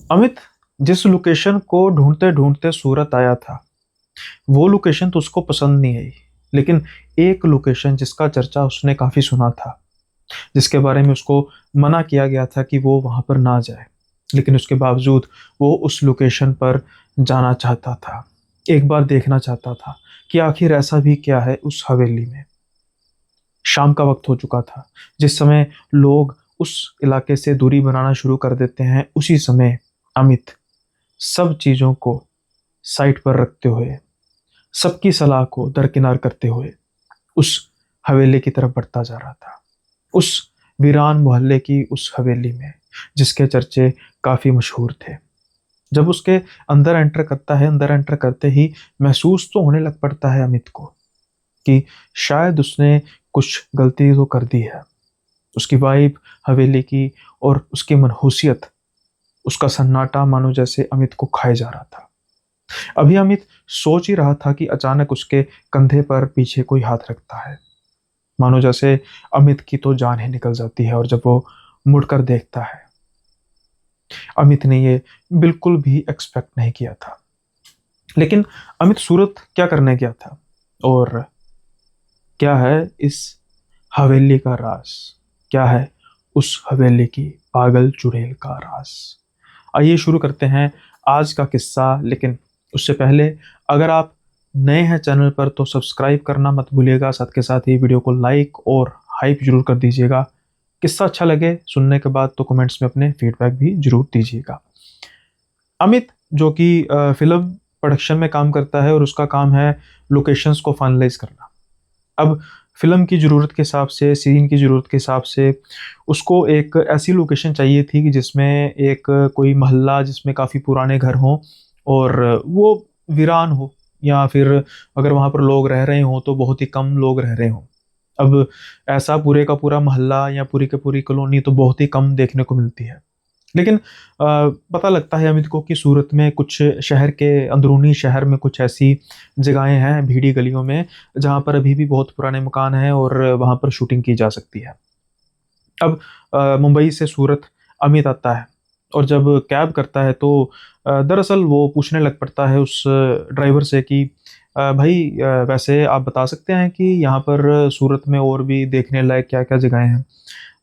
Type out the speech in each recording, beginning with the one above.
अमित जिस लोकेशन को ढूंढते ढूंढते सूरत आया था, वो लोकेशन तो उसको पसंद नहीं आई। लेकिन एक लोकेशन जिसका चर्चा उसने काफी सुना था, जिसके बारे में उसको मना किया गया था कि वो वहां पर ना जाए, लेकिन उसके बावजूद वो उस लोकेशन पर जाना चाहता था। एक बार देखना चाहता था कि आखिर ऐसा भी क्या है उस हवेली में। शाम का वक्त हो चुका था। जिस समय लोग उस इलाके से दूरी बनाना शुरू कर देते हैं, उसी समय अमित सब चीजों को साइड पर रखते हुए, सबकी सलाह को दरकिनार करते हुए उस हवेली की तरफ बढ़ता जा रहा था। उस वीरान मोहल्ले की उस हवेली में, जिसके चर्चे काफी मशहूर थे। जब उसके अंदर एंटर करता है, अंदर एंटर करते ही महसूस तो होने लग पड़ता है अमित को कि शायद उसने कुछ गलती तो कर दी है। उसकी वाइब हवेली की और उसकी मनहूसियत, उसका सन्नाटा मानो जैसे अमित को खाए जा रहा था। अभी अमित सोच ही रहा था कि अचानक उसके कंधे पर पीछे कोई हाथ रखता है। मानो जैसे अमित की तो जान ही निकल जाती है। और जब वो मुड़कर देखता है, अमित ने ये बिल्कुल भी एक्सपेक्ट नहीं किया था। लेकिन अमित सूरत क्या करने गया था, और क्या है इस हवेली का राज, क्या है उस हवेली की पागल चुड़ैल का राज। आइए शुरू करते हैं आज का किस्सा। लेकिन उससे पहले, अगर आप नए हैं चैनल पर तो सब्सक्राइब करना मत भूलिएगा। साथ के साथ ही वीडियो को लाइक और हाइप जरूर कर दीजिएगा। किस्सा अच्छा लगे सुनने के बाद तो कमेंट्स में अपने फीडबैक भी जरूर दीजिएगा। अमित, जो कि फिल्म प्रोडक्शन में काम करता है और उसका काम है लोकेशंस को फाइनलाइज करना। अब फिल्म की ज़रूरत के हिसाब से, सीन की ज़रूरत के हिसाब से उसको एक ऐसी लोकेशन चाहिए थी कि जिसमें एक कोई मोहल्ला जिसमें काफ़ी पुराने घर हों और वो वीरान हो, या फिर अगर वहाँ पर लोग रह रहे हों तो बहुत ही कम लोग रह रहे हों। अब ऐसा पूरे का पूरा मोहल्ला या पूरी की पूरी कॉलोनी तो बहुत ही कम देखने को मिलती है। लेकिन पता लगता है अमित को कि सूरत में कुछ शहर के अंदरूनी शहर में कुछ ऐसी जगहें हैं भीड़ी गलियों में, जहाँ पर अभी भी बहुत पुराने मकान हैं और वहाँ पर शूटिंग की जा सकती है। अब मुंबई से सूरत अमित आता है, और जब कैब करता है तो दरअसल वो पूछने लग पड़ता है उस ड्राइवर से कि भाई, वैसे आप बता सकते हैं कि यहाँ पर सूरत में और भी देखने लायक क्या क्या जगहें हैं।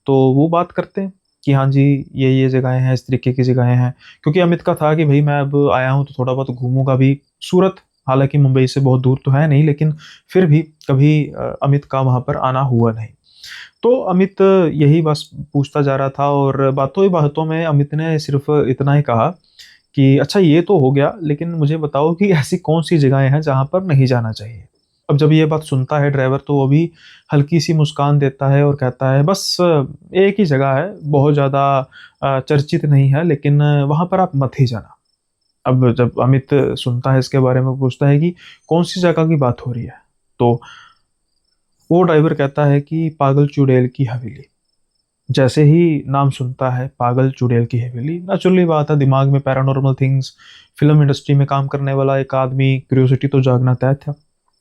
तो वो बात करते हैं कि हाँ जी, ये जगहें हैं, इस तरीके की जगहें हैं। क्योंकि अमित का था कि भाई मैं अब आया हूँ तो थोड़ा बहुत घूमूंगा भी सूरत। हालांकि मुंबई से बहुत दूर तो है नहीं, लेकिन फिर भी कभी अमित का वहाँ पर आना हुआ नहीं। तो अमित यही बस पूछता जा रहा था, और बातों ही बातों में अमित ने सिर्फ इतना ही कहा कि अच्छा ये तो हो गया, लेकिन मुझे बताओ कि ऐसी कौन सी जगहें हैं जहाँ पर नहीं जाना चाहिए। अब जब ये बात सुनता है ड्राइवर तो वो भी हल्की सी मुस्कान देता है और कहता है बस एक ही जगह है, बहुत ज़्यादा चर्चित नहीं है, लेकिन वहाँ पर आप मत ही जाना। अब जब अमित सुनता है इसके बारे में, पूछता है कि कौन सी जगह की बात हो रही है, तो वो ड्राइवर कहता है कि पागल चुड़ैल की हवेली। जैसे ही नाम सुनता है पागल चुड़ैल की हवेली, नेचुरली बात है, दिमाग में पैरानॉर्मल थिंग्स, फिल्म इंडस्ट्री में काम करने वाला एक आदमी, क्यूरियोसिटी तो जागना तय था।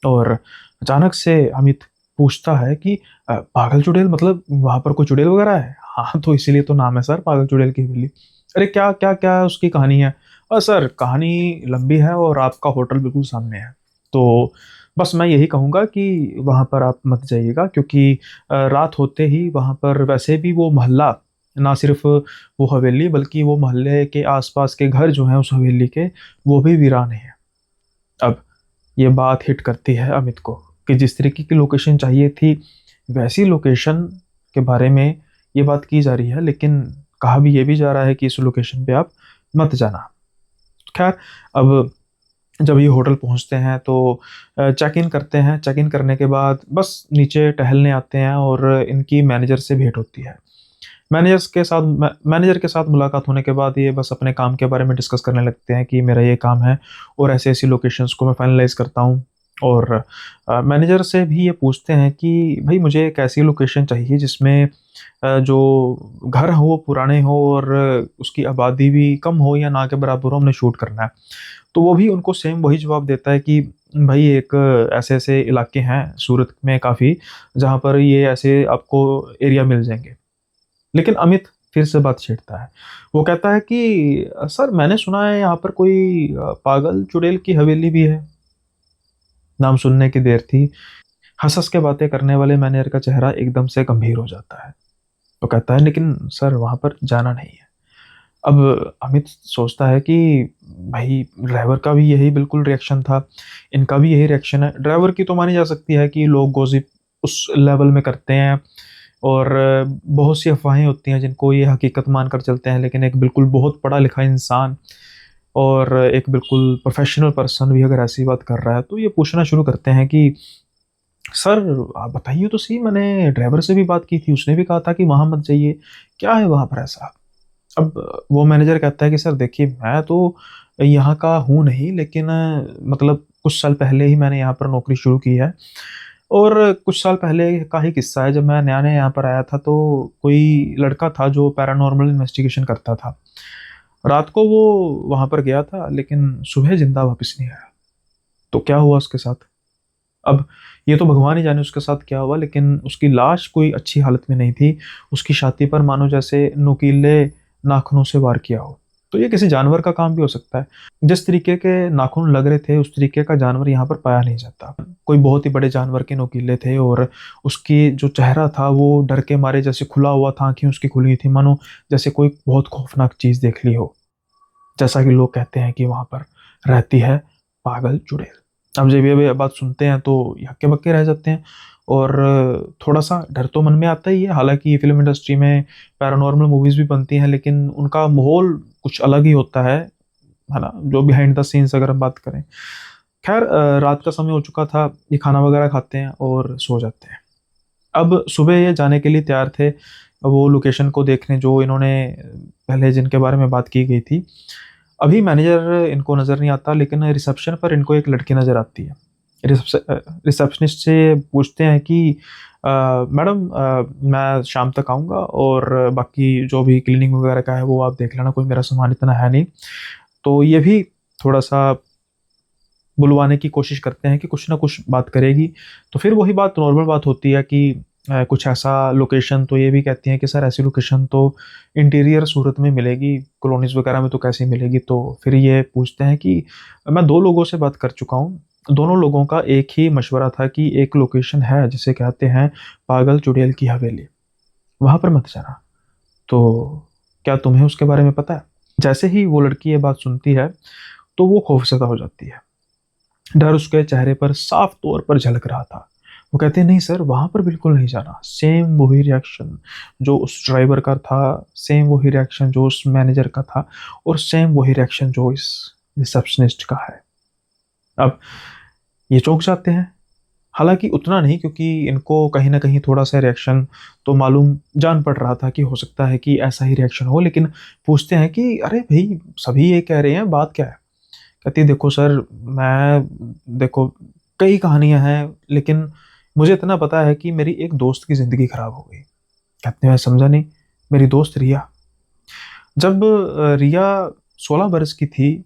और अचानक से अमित पूछता है कि पागल चुड़ैल मतलब वहां पर कोई चुड़ैल वगैरह है? हाँ, तो इसीलिए तो नाम है सर पागल चुड़ैल की हवेली। अरे क्या क्या क्या उसकी कहानी है? सर कहानी लंबी है और आपका होटल बिल्कुल सामने है। तो बस मैं यही कहूँगा कि वहाँ पर आप मत जाइएगा, क्योंकि रात होते ही वहाँ पर वैसे भी वो मोहल्ला, ना सिर्फ वो हवेली बल्कि वो मोहल्ले के आसपास के घर जो हैं उस हवेली के, वो भी वीरान हैं। अब ये बात हिट करती है अमित को कि जिस तरीके की लोकेशन चाहिए थी, वैसी लोकेशन के बारे में ये बात की जा रही है, लेकिन कहा भी ये भी जा रहा है कि इस लोकेशन पे आप मत जाना। खैर, अब जब ये होटल पहुंचते हैं तो चेक इन करते हैं। चेक इन करने के बाद बस नीचे टहलने आते हैं और इनकी मैनेजर से भेंट होती है। मैनेजर के साथ मुलाकात होने के बाद ये बस अपने काम के बारे में डिस्कस करने लगते हैं कि मेरा ये काम है और ऐसे ऐसी लोकेशंस को मैं फाइनलाइज करता हूँ। और मैनेजर से भी ये पूछते हैं कि भाई मुझे एक ऐसी लोकेशन चाहिए जिसमें जो घर हो वो पुराने हो और उसकी आबादी भी कम हो या ना के बराबर हो, हमने शूट करना है। तो वो भी उनको सेम वही जवाब देता है कि भाई एक ऐसे ऐसे इलाके हैं सूरत में काफ़ी, जहाँ पर ये ऐसे आपको एरिया मिल जाएंगे। लेकिन अमित फिर से बात छेड़ता है। वो कहता है कि सर मैंने सुना है यहाँ पर कोई पागल चुड़ैल की हवेली भी है। नाम सुनने की देर थी, हंस हंस के बातें करने वाले मैनेजर का चेहरा एकदम से गंभीर हो जाता है। वो कहता है लेकिन सर वहां पर जाना नहीं है। अब अमित सोचता है कि भाई ड्राइवर का भी यही बिल्कुल रिएक्शन था, इनका भी यही रिएक्शन है। ड्राइवर की तो मानी जा सकती है कि लोग गॉसिप उस लेवल में करते हैं, और बहुत सी अफवाहें होती हैं जिनको ये हकीकत मानकर चलते हैं, लेकिन एक बिल्कुल बहुत पढ़ा लिखा इंसान और एक बिल्कुल प्रोफेशनल पर्सन भी अगर ऐसी बात कर रहा है तो ये पूछना शुरू करते हैं कि सर आप बताइए तो सही, मैंने ड्राइवर से भी बात की थी, उसने भी कहा था कि वहां मत जाइए, क्या है वहां पर ऐसा। अब वो मैनेजर कहता है कि सर देखिए मैं तो यहाँ का हूँ नहीं, लेकिन मतलब कुछ साल पहले ही मैंने यहाँ पर नौकरी शुरू की है, और कुछ साल पहले का ही किस्सा है। जब मैं नया नया यहाँ पर आया था तो कोई लड़का था जो पैरानॉर्मल इन्वेस्टिगेशन करता था। रात को वो वहां पर गया था लेकिन सुबह जिंदा वापस नहीं आया। तो क्या हुआ उसके साथ? अब ये तो भगवान ही जाने उसके साथ क्या हुआ, लेकिन उसकी लाश कोई अच्छी हालत में नहीं थी। उसकी छाती पर मानो जैसे नुकीले नाखूनों से वार किया हो। तो ये किसी जानवर का काम भी हो सकता है। जिस तरीके के नाखून लग रहे थे उस तरीके का जानवर यहाँ पर पाया नहीं जाता। कोई बहुत ही बड़े जानवर के नुकीले थे, और उसकी जो चेहरा था वो डर के मारे जैसे खुला हुआ था, आंखें उसकी खुली हुई थी, मानो जैसे कोई बहुत खौफनाक चीज देख ली हो। जैसा कि लोग कहते हैं कि वहां पर रहती है पागल चुड़ैल। अब जब ये बात सुनते हैं तो हक्के बक्के रह जाते हैं, और थोड़ा सा डर तो मन में आता ही है। हालांकि फिल्म इंडस्ट्री में पैरानॉर्मल मूवीज भी बनती हैं, लेकिन उनका माहौल कुछ अलग ही होता है ना, जो बिहाइंड द सीन्स अगर हम बात करें। खैर रात का समय हो चुका था, ये खाना वगैरह खाते हैं और सो जाते हैं। अब सुबह ये जाने के लिए तैयार थे वो लोकेशन को देखने जो इन्होंने पहले जिनके बारे में बात की गई थी। अभी मैनेजर इनको नज़र नहीं आता, लेकिन रिसेप्शन पर इनको एक लड़की नज़र आती है। रिसेप्शनिस्ट से पूछते हैं कि मैडम मैं शाम तक आऊँगा, और बाकी जो भी क्लीनिंग वगैरह का है वो आप देख लेना, कोई मेरा सामान इतना है नहीं। तो ये भी थोड़ा सा बुलवाने की कोशिश करते हैं कि कुछ ना कुछ बात करेगी। तो फिर वही बात नॉर्मल बात होती है कि कुछ ऐसा लोकेशन, तो ये भी कहती हैं कि सर ऐसी लोकेशन तो इंटीरियर सूरत में मिलेगी, कॉलोनीज वगैरह में तो कैसी मिलेगी। तो फिर ये पूछते हैं कि मैं दो लोगों से बात कर चुका हूँ, दोनों लोगों का एक ही मशवरा था कि एक लोकेशन है जिसे कहते हैं पागल चुड़ैल की हवेली, वहां पर मत जाना। तो क्या तुम्हें उसके बारे में पता है? जैसे ही वो लड़की ये बात सुनती है तो वो खौफजदा हो जाती है। डर उसके चेहरे पर साफ तौर पर झलक रहा था। वो कहते हैं नहीं सर वहां पर बिल्कुल नहीं जाना। सेम वही रिएक्शन जो उस ड्राइवर का था, सेम वही रिएक्शन जो उस मैनेजर का था, और सेम वही रिएक्शन जो इस रिसेप्शनिस्ट का है। अब ये चौंक जाते हैं, हालांकि उतना नहीं, क्योंकि इनको कहीं ना कहीं थोड़ा सा रिएक्शन तो मालूम जान पड़ रहा था कि हो सकता है कि ऐसा ही रिएक्शन हो। लेकिन पूछते हैं कि अरे भाई सभी ये कह रहे हैं, बात क्या है? कहती देखो सर मैं, देखो कई कहानियां हैं, लेकिन मुझे इतना पता है कि मेरी एक दोस्त की जिंदगी खराब हो गई। कहते मैं समझा नहीं। मेरी दोस्त रिया, जब रिया 16 बरस की थी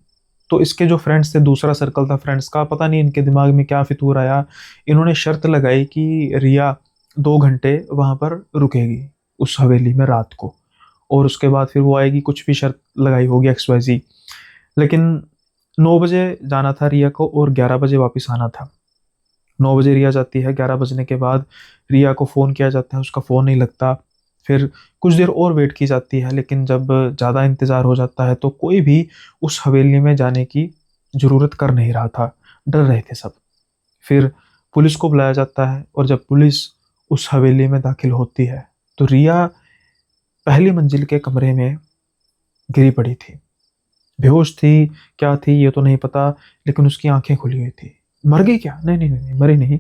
तो इसके जो फ्रेंड्स थे, दूसरा सर्कल था फ्रेंड्स का, पता नहीं इनके दिमाग में क्या फितूर आया, इन्होंने शर्त लगाई कि रिया 2 घंटे वहां पर रुकेगी उस हवेली में रात को, और उसके बाद फिर वो आएगी, कुछ भी शर्त लगाई होगी XYZ। लेकिन 9 बजे जाना था रिया को और 11 बजे वापस आना था। 9 बजे रिया जाती है, 11 बजने के बाद रिया को फ़ोन किया जाता है, उसका फ़ोन नहीं लगता। फिर कुछ देर और वेट की जाती है, लेकिन जब ज़्यादा इंतज़ार हो जाता है तो कोई भी उस हवेली में जाने की ज़रूरत कर नहीं रहा था, डर रहे थे सब। फिर पुलिस को बुलाया जाता है, और जब पुलिस उस हवेली में दाखिल होती है तो रिया पहली मंजिल के कमरे में गिरी पड़ी थी। बेहोश थी, क्या थी ये तो नहीं पता, लेकिन उसकी आंखें खुली हुई थी। मर गई क्या? नहीं नहीं नहीं, नहीं मरी नहीं।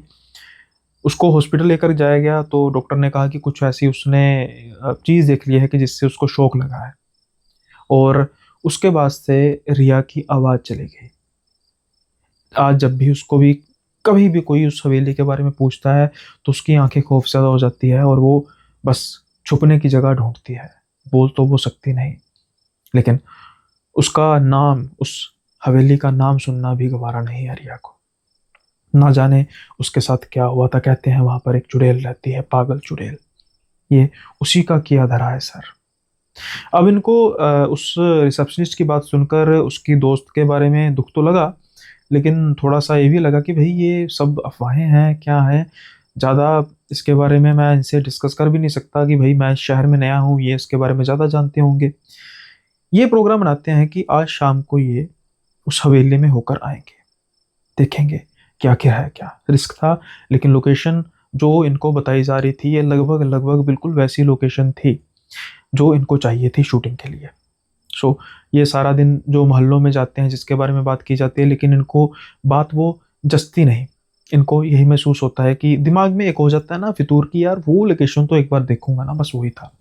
उसको हॉस्पिटल लेकर जाया गया तो डॉक्टर ने कहा कि कुछ ऐसी उसने चीज़ देख ली है कि जिससे उसको शौक लगा है, और उसके बाद से रिया की आवाज़ चली गई। आज जब भी उसको भी कभी भी कोई उस हवेली के बारे में पूछता है तो उसकी आंखें खौफज़दा हो जाती है, और वो बस छुपने की जगह ढूंढती है। बोल तो वो सकती नहीं, लेकिन उसका नाम, उस हवेली का नाम सुनना भी गवारा नहीं है रिया को। ना जाने उसके साथ क्या हुआ था। कहते हैं वहां पर एक चुड़ैल रहती है, पागल चुड़ैल। ये उसी का किया धरा है सर। अब इनको उस रिसेप्शनिस्ट की बात सुनकर उसकी दोस्त के बारे में दुख तो लगा, लेकिन थोड़ा-सा ये भी लगा कि भई ये सब अफ़वाहें हैं, क्या हैं? ज़्यादा इसके बारे में मैं इनसे डिस्कस कर भी नहीं सकता कि भई मैं इस शहर में नया हूँ, ये इसके बारे में ज़्यादा जानते होंगे। ये प्रोग्राम बनाते हैं कि आज शाम को ये उस हवेली में होकर आएँगे, देखेंगे क्या-क्या है क्या। रिस्क था, लेकिन लोकेशन जो इनको बताई जा रही थी, ये लगभग-लगभग बिल्कुल वैसी लोकेशन थी, जो इनको चाहिए थी शूटिंग के लिए। सो ये सारा दिन जो मोहल्लों में जाते हैं, जिसके बारे में बात की जाती है, लेकिन इनको बात वो जचती नहीं। इनको यही महसूस होता है कि दिमाग में एक हो जाता है ना फितूर कि यार वो लोकेशन तो एक बार देखूँगा ना, बस वही था।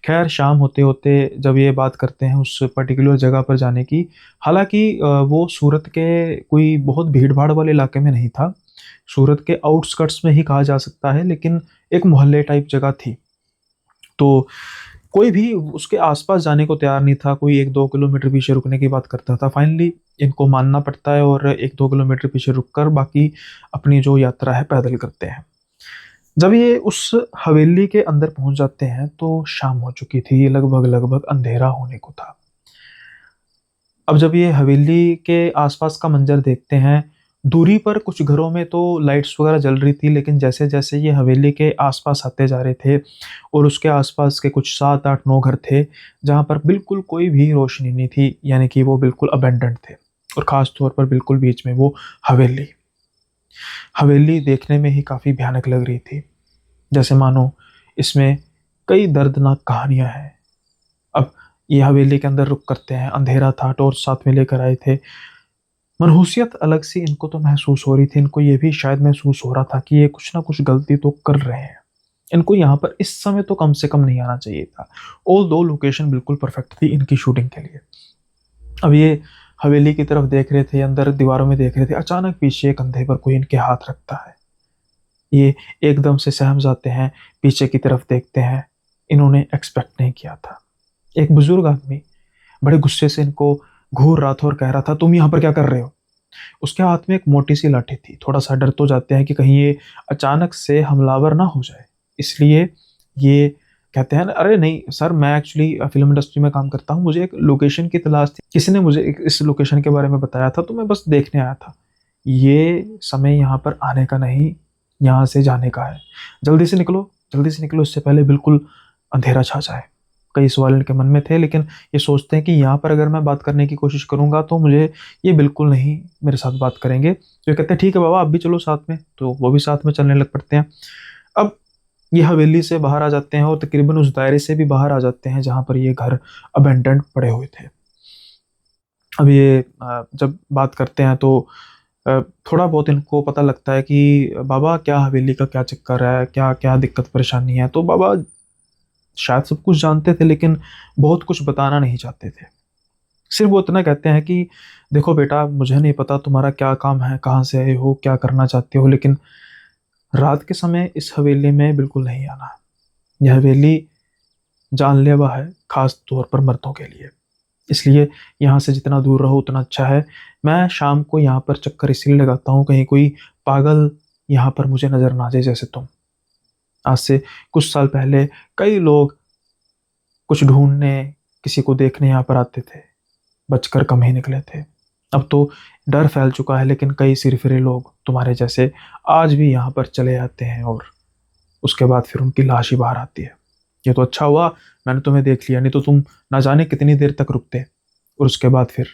ख़ैर शाम होते-होते जब ये बात करते हैं उस पर्टिकुलर जगह पर जाने की, हालाँकि वो सूरत के कोई बहुत भीड़-भाड़ वाले इलाके में नहीं था। सूरत के आउटस्कर्ट्स में ही कहा जा सकता है, लेकिन एक मोहल्ले टाइप जगह थी। तो कोई भी उसके आस-पास जाने को तैयार नहीं था, कोई 1-2 किलोमीटर पीछे रुकने की बात करता था। फाइनली इनको मानना पड़ता है और 1-2 किलोमीटर पीछे रुककर बाकी अपनी जो यात्रा है पैदल करते हैं। जब ये उस हवेली के अंदर पहुँच जाते हैं तो शाम हो चुकी थी, लगभग-लगभग अंधेरा होने को था। अब जब ये हवेली के आस-पास का मंज़र देखते हैं, दूरी पर कुछ घरों में तो लाइट्स वग़ैरह जल रही थी, लेकिन जैसे-जैसे ये हवेली के आस-पास आते जा रहे थे और उसके आस-पास के कुछ 7, 8, 9 घर थे, जहाँ पर बिल्कुल कोई भी रोशनी नहीं थी, यानी कि वो बिल्कुल अबैंडन्ड थे और ख़ास तौर पर बिल्कुल बीच में वो हवेली। हवेली देखने में ही काफ़ी भयानक लग रही थी, जैसे मानो इसमें कई दर्दनाक कहानियाँ हैं। अब ये हवेली के अंदर रुक करते हैं, अंधेरा था, टॉर्च साथ में लेकर आए थे। मनहूसियत अलग सी इनको तो महसूस हो रही थी, इनको ये भी शायद महसूस हो रहा था कि ये कुछ ना कुछ गलती तो कर रहे हैं। इनको यहाँ पर इस समय तो कम से कम नहीं आना चाहिए था। ऑल्दो लोकेशन बिल्कुल परफेक्ट थी इनकी शूटिंग के लिए। अब ये हवेली की तरफ देख रहे थे, अंदर दीवारों में देख रहे थे, अचानक पीछे कंधे पर कोई इनके हाथ रखता है। ये एकदम से सहम जाते हैं, पीछे की तरफ देखते हैं। इन्होंने एक्सपेक्ट नहीं किया था। एक बुजुर्ग आदमी बड़े गुस्से से इनको घूर रहा था और कह रहा था, तुम यहाँ पर क्या कर रहे हो? उसके हाथ में एक मोटी सी लाठी थी। थोड़ा-सा डर तो जाते हैं कि कहीं ये अचानक से हमलावर ना हो जाए। इसलिए ये कहते हैं, अरे नहीं सर, मैं एक्चुअली फ़िल्म इंडस्ट्री में काम करता हूँ, मुझे एक लोकेशन की तलाश थी। किसी ने मुझे एक इस लोकेशन के बारे में बताया था, तो मैं बस देखने आया था। ये समय यहाँ पर आने का नहीं, यहाँ से जाने का है। जल्दी से निकलो इससे पहले बिल्कुल अंधेरा छा जाए। कई सवाल इनके मन में थे, लेकिन ये सोचते हैं कि यहाँ पर अगर मैं बात करने की कोशिश करूँगा तो मुझे ये बिल्कुल नहीं मेरे साथ बात करेंगे। तो ये कहते हैं, ठीक है बाबा, आप भी चलो साथ में। तो वो भी साथ में चलने लग पड़ते हैं। अब ये हवेली से बाहर आ जाते हैं और तकरीबन उस दायरे से भी बाहर आ जाते हैं जहाँ पर ये घर अबैंडन्ड पड़े हुए थे। अब ये जब बात करते हैं तो थोड़ा बहुत इनको पता लगता है कि बाबा क्या हवेली का क्या चक्कर है, क्या-क्या दिक्कत परेशानी है। तो बाबा शायद सब कुछ जानते थे, लेकिन बहुत कुछ बताना नहीं चाहते थे। सिर्फ़ वो इतना कहते हैं कि देखो बेटा, मुझे नहीं पता तुम्हारा क्या काम है, कहाँ से आए हो, क्या करना चाहते हो, लेकिन रात के समय इस हवेली में बिल्कुल नहीं आना। यह हवेली जानलेवा है, ख़ास तौर पर मर्दों के लिए। इसलिए यहाँ से जितना दूर रहो उतना अच्छा है। मैं शाम को यहाँ पर चक्कर इसलिए लगाता हूँ, कहीं कोई पागल यहाँ पर मुझे नज़र ना आ जाए जैसे तुम। आज से कुछ साल पहले कई लोग कुछ ढूँढने, किसी को देखने यहाँ पर आते थे, बचकर कम ही निकले थे। अब तो डर फैल चुका है, लेकिन कई सिरफिरे लोग तुम्हारे जैसे आज भी यहाँ पर चले आते हैं और उसके बाद फिर उनकी लाश ही बाहर आती है। ये तो अच्छा हुआ मैंने तुम्हें देख लिया, नहीं तो तुम ना जाने कितनी देर तक रुकते और उसके बाद फिर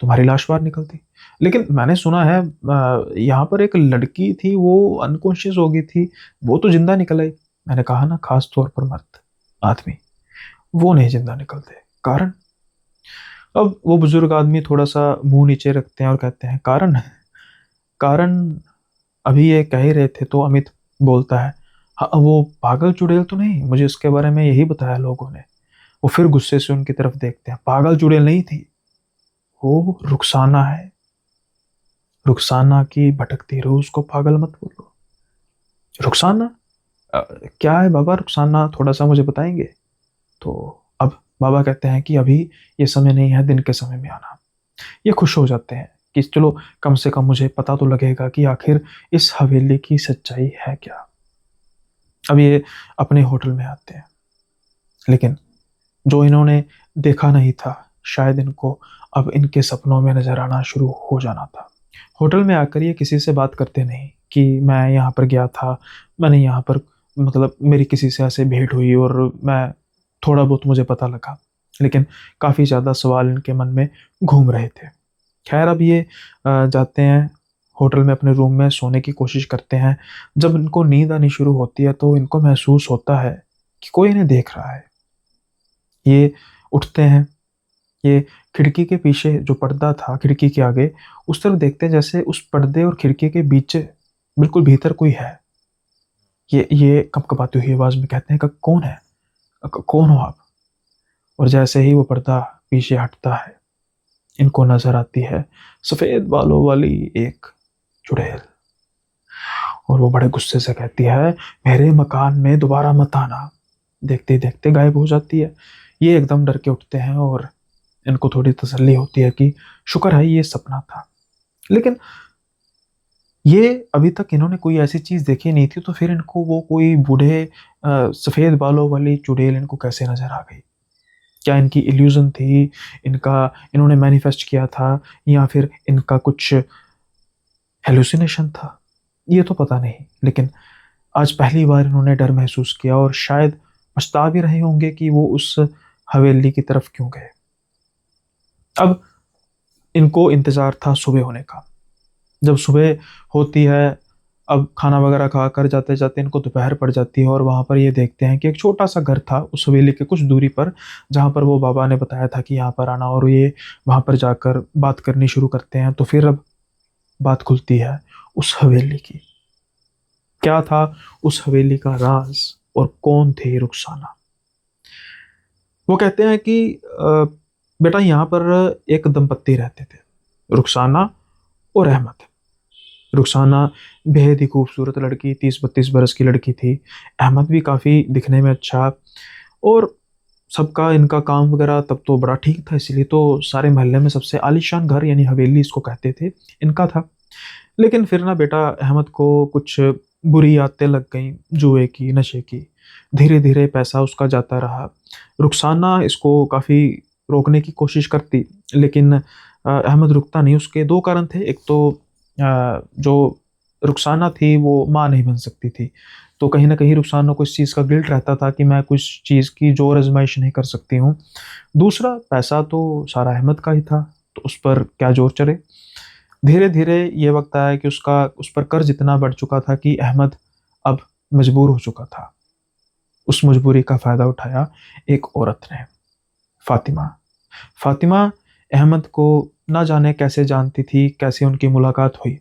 तुम्हारी लाश बाहर निकलती। लेकिन मैंने सुना है यहाँ पर एक लड़की थी, वो अनकॉन्शियस हो गई थी, वो तो ज़िंदा निकल आई। मैंने कहा ना, ख़ास तौर पर मर्द आदमी, वो नहीं ज़िंदा निकलते। कारण? अब वो बुज़ुर्ग आदमी थोड़ा-सा मुँह नीचे रखते हैं और कहते हैं, कारण? कारण अभी ये कह ही रहे थे तो अमित बोलता है, हाँ, वो पागल चुड़ैल तो नहीं? मुझे इसके बारे में यही बताया लोगों ने। वो फिर गुस्से से उनकी तरफ देखते हैं, पागल चुड़ैल नहीं थी, वो रुखसाना है। रुखसाना की भटकती रूह, उसको पागल मत बोलो। रुखसाना? अ, क्या है बाबा रुखसाना, थोड़ा-सा मुझे बताएँगे? तो अब बाबा कहते हैं कि अभी ये समय नहीं है, दिन के समय में आना। ये खुश हो जाते हैं कि चलो कम से कम मुझे पता तो लगेगा कि आखिर इस हवेली की सच्चाई है क्या। अब ये अपने होटल में आते हैं, लेकिन जो इन्होंने देखा नहीं था, शायद इनको अब इनके सपनों में नजर आना शुरू हो जाना था। होटल में आकर ये किसी से बात करते नहीं कि मैं यहाँ पर गया था, मैंने यहाँ पर मतलब मेरी किसी से ऐसे भेंट हुई और मैं थोड़ा बहुत मुझे पता लगा, लेकिन काफ़ी ज़्यादा सवाल इनके मन में घूम रहे थे। खैर अब ये जाते हैं होटल में, अपने रूम में सोने की कोशिश करते हैं। जब इनको नींद आनी शुरू होती है तो इनको महसूस होता है कि कोई इन्हें देख रहा है। ये उठते हैं, ये खिड़की के पीछे जो पर्दा था खिड़की के आगे, उस तरफ देखते हैं, जैसे उस पर्दे और खिड़की के बीच बिल्कुल भीतर कोई है। ये कँपकँपाती हुई आवाज़ में कहते हैं कि कौन है? कौन हो आप? और जैसे ही वो पर्दा पीछे हटता है, इनको नज़र आती है सफ़ेद बालों वाली एक चुड़ैल, और वो बड़े गुस्से से कहती है, मेरे मकान में दोबारा मत आना। देखते ही देखते गायब हो जाती है। ये एकदम डर के उठते हैं और इनको थोड़ी तसल्ली होती है कि शुक्र है ये सपना था। लेकिन ये अभी तक इन्होंने कोई ऐसी चीज़ देखी नहीं थी, तो फिर इनको वो कोई बूढ़े सफ़ेद बालों वाली चुड़ैल इनको कैसे नज़र आ गई? क्या इनकी इल्यूज़न थी? इनका इन्होंने मैनिफेस्ट किया था, या फिर इनका कुछ हैलुसिनेशन था? ये तो पता नहीं, लेकिन आज पहली बार इन्होंने डर महसूस किया और शायद पछता भी रहे होंगे कि वो उस हवेली की तरफ क्यों गए। अब इनको इंतज़ार था सुबह होने का। जब सुबह होती है, अब खाना वगैरह खाकर जाते-जाते इनको दोपहर पड़ जाती है और वहाँ पर ये देखते हैं कि एक छोटा-सा घर था उस हवेली के कुछ दूरी पर, जहाँ पर वो बाबा ने बताया था कि यहाँ पर आना, और ये वहाँ पर जाकर बात करनी शुरू करते हैं। तो फिर अब बात खुलती है उस हवेली की। क्या था उस हवेली का राज़ और कौन थे रुखसाना? वो कहते हैं कि बेटा यहाँ पर एक दंपत्ति रहते थे, रुखसाना और अहमद। रुखसाना बेहद ही खूबसूरत लड़की, 30-32 बरस की लड़की थी। अहमद भी काफ़ी दिखने में अच्छा, और सबका इनका काम वगैरह तब तो बड़ा ठीक था, इसलिए तो सारे मोहल्ले में सबसे आलीशान घर यानी हवेली इसको कहते थे, इनका था। लेकिन फिर ना बेटा अहमद को कुछ बुरी आदतें लग गईं, जुए की, नशे की। धीरे-धीरे पैसा उसका जाता रहा। रुखसाना इसको काफ़ी रोकने की कोशिश करती, लेकिन अहमद रुकता नहीं। उसके 2 कारण थे। एक तो जो रुखसाना थी वो माँ नहीं बन सकती थी, तो कहीं न कहीं रुखसाना को इस चीज़ का गिल्ट रहता था कि मैं कुछ चीज़ की ज़ोर आज़माइश नहीं कर सकती हूँ। दूसरा, पैसा तो सारा अहमद का ही था, तो उस पर क्या ज़ोर चले। धीरे-धीरे ये वक़्त आया कि उसका उस पर कर्ज़ इतना बढ़ चुका था कि अहमद अब मजबूर हो चुका था। उस मजबूरी का फ़ायदा उठाया एक औरत ने, फ़ातिमा। फ़ातिमा अहमद को ना जाने कैसे जानती थी, कैसे उनकी मुलाकात हुई,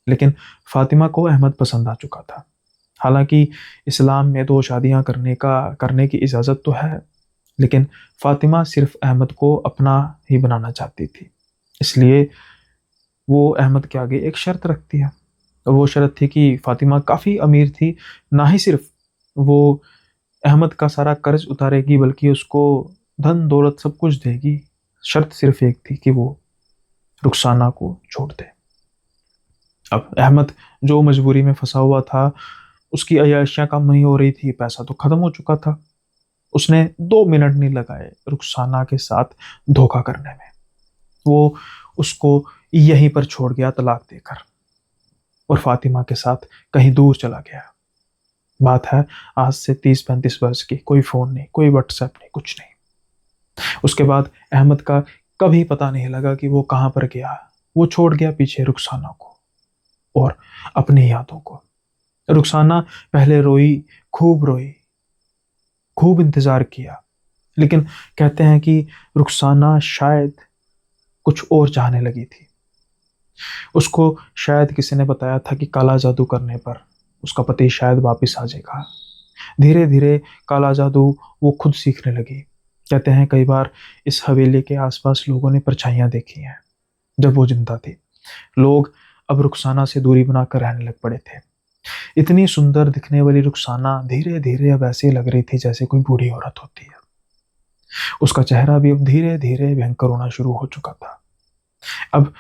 लेकिन फ़ातिमा को अहमद पसंद आ चुका था। हालाँकि इस्लाम में 2 शादियाँ करने की इजाज़त तो है, लेकिन फ़ातिमा सिर्फ़ अहमद को अपना ही बनाना चाहती थी। इसलिए वो अहमद के आगे एक शर्त रखती है, और वो शर्त थी कि फ़ातिमा काफ़ी अमीर थी, ना ही सिर्फ़ वो अहमद का सारा कर्ज़ उतारेगी बल्कि उसको धन-दौलत सब कुछ देगी। शर्त सिर्फ़ एक थी कि वो रुखसाना को छोड़ दे। अब अहमद जो मजबूरी में फँसा हुआ था, उसकी अय्याशियाँ कम नहीं हो रही थी, पैसा तो ख़त्म हो चुका था। उसने 2 मिनट नहीं लगाए रुखसाना के साथ धोखा करने में। वो उसको यहीं पर छोड़ गया तलाक देकर, और फ़ातिमा के साथ कहीं दूर चला गया। बात है आज से 30-35 वर्ष की। कोई फ़ोन नहीं, कोई व्हाट्सएप नहीं, कुछ नहीं। उसके बाद अहमद का कभी पता नहीं लगा कि वो कहाँ पर गया। वो छोड़ गया पीछे रुखसाना को और अपनी यादों को। रुखसाना पहले रोई, खूब इंतज़ार किया, लेकिन कहते हैं कि रुखसाना शायद कुछ और चाहने लगी थी। उसको शायद किसी ने बताया था कि काला जादू करने पर उसका पति शायद वापस आ जाएगा। धीरे-धीरे काला जादू वो खुद सीखने लगी। कहते हैं कई बार इस हवेली के आस-पास लोगों ने परछाइयाँ देखी हैं, जब वो ज़िंदा थी। लोग अब रुखसाना से दूरी बनाकर रहने लग पड़े थे। इतनी सुंदर दिखने वाली रुखसाना धीरे-धीरे अब ऐसे लग रही थी जैसे कोई बूढ़ी औरत होती है। उसका चेहरा भी अब धीरे-धीरे भयंकर होना शुरू हो चुका था। अब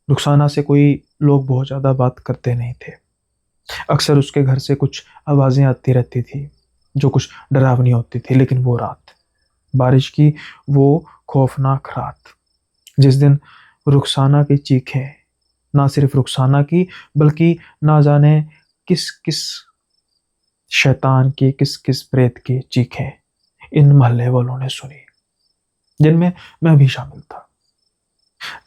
रुखसाना से कोई लोग बहुत ज़्यादा बात करते नहीं थे। अक्सर उसके घर से कुछ आवाज़ें आती रहती थी, जो कुछ डरावनी होती थी, लेकिन वो रात बारिश की वो खौफनाक रात, जिस दिन रुखसाना की चीखें, ना सिर्फ रुखसाना की बल्कि ना जाने किस किस शैतान की, किस किस प्रेत की चीखें इन मोहल्ले वालों ने सुनी, जिनमें मैं भी शामिल था।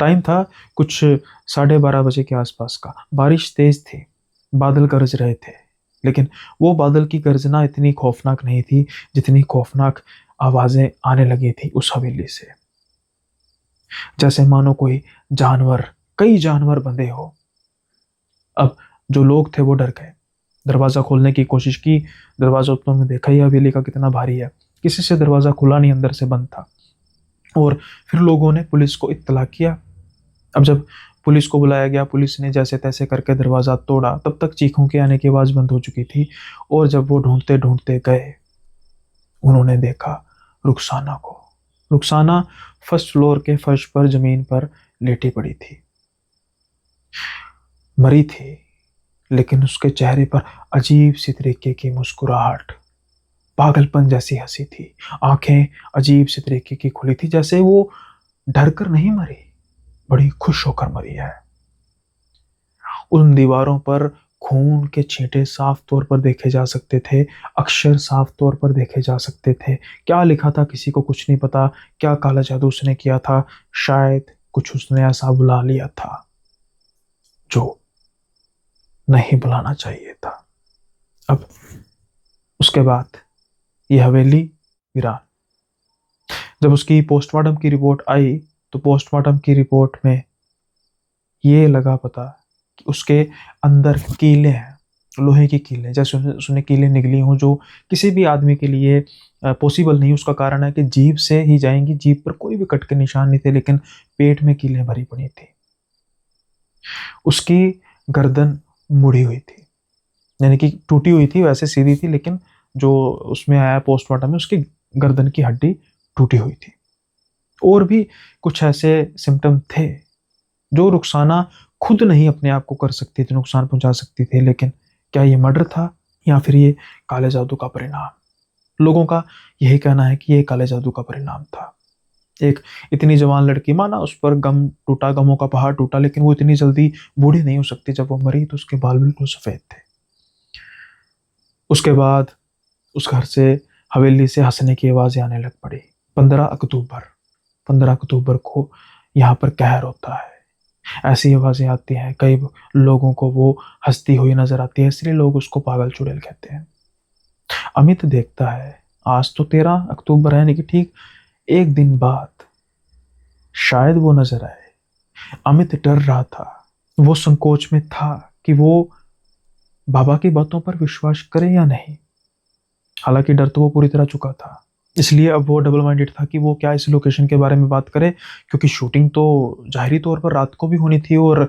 टाइम था कुछ 12:30 बजे के आसपास का। बारिश तेज थी, बादल गरज रहे थे, लेकिन वो बादल की गर्जना इतनी खौफनाक नहीं थी जितनी खौफनाक आवाजें आने लगी थी उस हवेली से। जैसे मानो कोई जानवर, कई जानवर बंधे हो। अब जो लोग थे वो डर गए, दरवाजा खोलने की कोशिश की। दरवाजा तो तुमने देखा ही है हवेली का कितना भारी है, किसी से दरवाजा खुला नहीं, अंदर से बंद था। और फिर लोगों ने पुलिस को इत्तला किया। अब जब पुलिस को बुलाया गया, पुलिस ने जैसे तैसे करके दरवाजा तोड़ा। तब तक चीखों के आने की आवाज बंद हो चुकी थी। और जब वो ढूंढते ढूंढते गए, उन्होंने देखा रुखसाना को। रुखसाना फर्स्ट फ्लोर के फर्श पर जमीन पर लेटी पड़ी थी। मरी थी, लेकिन उसके चेहरे पर अजीब सी तरीके की मुस्कुराहट, पागलपन जैसी हंसी थी। आंखें अजीब सी तरीके की खुली थी, जैसे वो डर कर नहीं मरी, बड़ी खुश होकर मरी है। उन दीवारों पर खून के छींटे साफ तौर पर देखे जा सकते थे, अक्षर साफ तौर पर देखे जा सकते थे। क्या लिखा था किसी को कुछ नहीं पता, क्या काला जादू उसने किया था। शायद कुछ उसने ऐसा बुला लिया था जो नहीं बुलाना चाहिए था। अब उसके बाद ये हवेली वीरान। जब उसकी पोस्टमार्टम की रिपोर्ट आई तो पोस्टमार्टम की रिपोर्ट में ये लगा पता कि उसके अंदर कीले हैं, लोहे की कीले, जैसे उसने कीले निकली हों, जो किसी भी आदमी के लिए पॉसिबल नहीं। उसका कारण है कि जीभ से ही जाएंगी, जीभ पर कोई भी कट के निशान नहीं थे, लेकिन पेट में कीलें भरी पड़ी थी। उसकी गर्दन मुड़ी हुई थी, यानी कि टूटी हुई थी, वैसे सीधी थी, लेकिन जो उसमें आया पोस्टमार्टम में, उसकी गर्दन की हड्डी टूटी हुई थी। और भी कुछ ऐसे सिम्टम थे जो रुखसाना खुद नहीं अपने आप को कर सकती थी, नुकसान पहुंचा सकती थी। लेकिन क्या ये मर्डर था या फिर ये काले जादू का परिणाम? लोगों का यही कहना है कि ये काले जादू का परिणाम था। एक इतनी जवान लड़की, माना उस पर गम टूटा, गमों का पहाड़ टूटा, लेकिन वो इतनी जल्दी बूढ़ी नहीं हो सकती। जब वो मरी तो उसके बाल बिल्कुल सफेद थे। उसके बाद उस घर से, हवेली से हंसने की आवाजें आने लग पड़ी। 15 अक्टूबर, 15 अक्टूबर को यहाँ पर कहर होता है। ऐसी आवाजें आती हैं, कई लोगों को वो हंसती हुई नजर आती है, इसलिए लोग उसको पागल चुड़ैल कहते हैं। अमित देखता है आज तो 13 अक्टूबर है, यानी कि ठीक एक दिन बाद शायद वो नजर आए। अमित डर रहा था, वो संकोच में था कि वो बाबा की बातों पर विश्वास करे या नहीं। हालांकि डर तो वो पूरी तरह चुका था, इसलिए अब वो डबल माइंडेड था कि वो क्या इस लोकेशन के बारे में बात करे, क्योंकि शूटिंग तो जाहिरी तौर पर रात को भी होनी थी और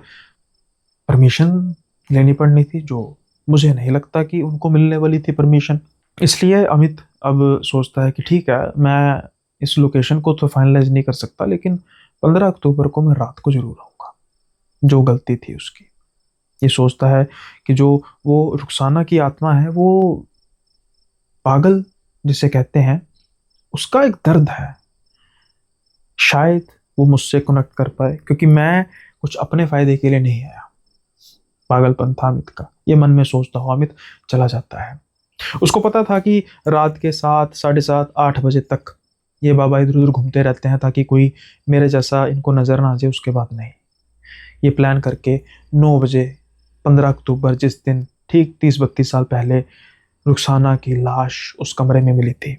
परमिशन लेनी पड़नी थी, जो मुझे नहीं लगता कि उनको मिलने वाली थी परमिशन। इसलिए अमित अब सोचता है कि ठीक है, मैं इस लोकेशन को तो फाइनलाइज नहीं कर सकता, लेकिन 15 अक्टूबर को मैं रात को जरूर आऊँगा। जो गलती थी उसकी, ये सोचता है कि जो वो रुखसाना की आत्मा है, वो पागल जिसे कहते हैं, उसका एक दर्द है। शायद वो मुझसे कनेक्ट कर पाए, क्योंकि मैं कुछ अपने फायदे के लिए नहीं आया। पागलपन था अमित का, ये मन में सोचता हुआ अमित चला जाता है। उसको पता था कि रात के 7, 7:30, 8 बजे तक ये बाबा इधर उधर घूमते रहते हैं, ताकि कोई मेरे जैसा इनको नजर ना आ जाए। उसके बाद नहीं, ये प्लान करके 9 बजे, 15 अक्टूबर, जिस दिन ठीक 30-32 साल पहले रुखसाना की लाश उस कमरे में मिली थी,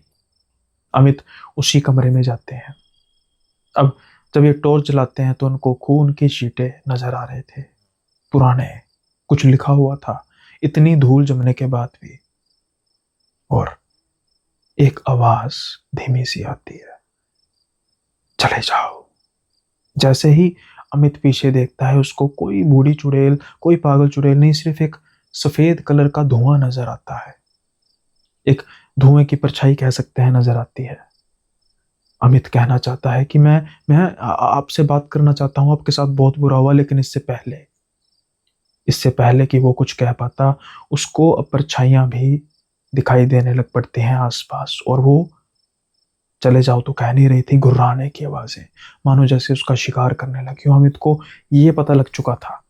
अमित उसी कमरे में जाते हैं। अब जब ये टॉर्च जलाते हैं तो उनको खून की शीटें नजर आ रहे थे, पुराने, कुछ लिखा हुआ था, इतनी धूल जमने के बाद भी। और एक आवाज धीमी सी आती है, चले जाओ। जैसे ही अमित पीछे देखता है, उसको कोई बूढ़ी चुड़ैल, कोई पागल चुड़ैल नहीं, सिर्फ एक सफेद कलर का धुआं नजर आता है। एक धुएं की परछाई कह सकते हैं, नजर आती है। अमित कहना चाहता है कि मैं आपसे बात करना चाहता हूं, आपके साथ बहुत बुरा हुआ। लेकिन इससे पहले कि वो कुछ कह पाता, उसको परछाइयां भी दिखाई देने लग पड़ती हैं आसपास, और वो चले जाओ तो कह नहीं रही थी, गुर्राने की आवाजें, मानो जैसे उसका शिकार करने लगी हो। अमित को ये पता लग चुका था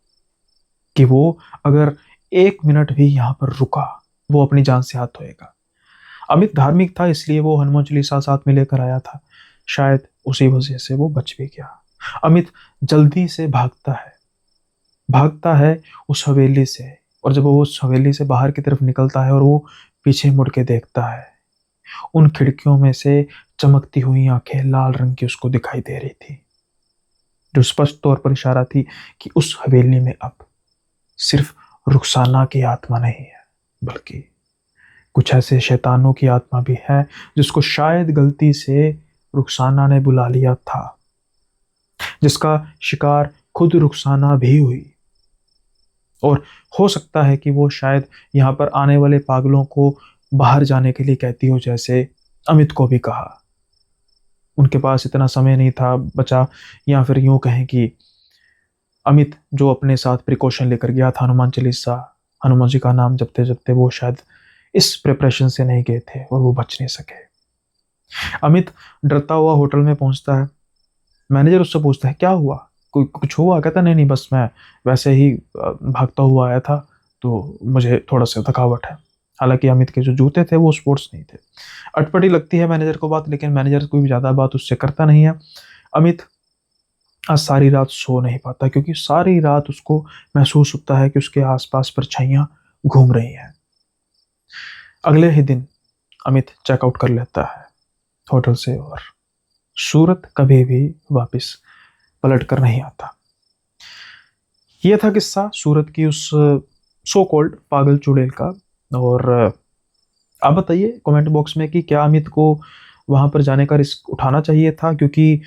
कि वो अगर 1 मिनट भी यहाँ पर रुका, वो अपनी जान से हाथ धोएगा। अमित धार्मिक था, इसलिए वो हनुमान चालीसा साथ में लेकर आया था। शायद उसी वजह से वो बच भी गया। अमित जल्दी से भागता है उस हवेली से, और जब वो उस हवेली से बाहर की तरफ निकलता है और वो पीछे मुड़ के देखता है, उन खिड़कियों में से चमकती हुई आंखें लाल रंग की उसको दिखाई दे रही थी, जो स्पष्ट तौर पर इशारा थी कि उस हवेली में अब सिर्फ रुखसाना की आत्मा नहीं है, बल्कि कुछ ऐसे शैतानों की आत्मा भी है जिसको शायद गलती से रुखसाना ने बुला लिया था, जिसका शिकार खुद रुखसाना भी हुई। और हो सकता है कि वो शायद यहाँ पर आने वाले पागलों को बाहर जाने के लिए कहती हो, जैसे अमित को भी कहा। उनके पास इतना समय नहीं था बचा, या फिर यूं कहें कि अमित जो अपने साथ प्रिकॉशन लेकर गया था, हनुमान चालीसा, हनुमान जी का नाम जपते जपते, वो शायद इस प्रिपरेशन से नहीं गए थे और वो बच नहीं सके। अमित डरता हुआ होटल में पहुंचता है। मैनेजर उससे पूछता है क्या हुआ, कोई कुछ हुआ? कहता नहीं नहीं, बस मैं वैसे ही भागता हुआ आया था, तो मुझे थोड़ा सा थकावट है। हालांकि अमित के जो जूते थे वो स्पोर्ट्स नहीं थे। अटपटी लगती है मैनेजर को बात, लेकिन मैनेजर कोई ज़्यादा बात उससे करता नहीं है। अमित आज सारी रात सो नहीं पाता, क्योंकि सारी रात उसको महसूस होता है कि उसके आसपास परछाइयाँ घूम रही हैं। अगले ही दिन अमित चेकआउट कर लेता है होटल से, और सूरत कभी भी वापस पलट कर नहीं आता। यह था किस्सा सूरत की उस सो कॉल्ड पागल चुड़ैल का। और आप बताइए कमेंट बॉक्स में कि क्या अमित को वहाँ पर जाने का रिस्क उठाना चाहिए था, क्योंकि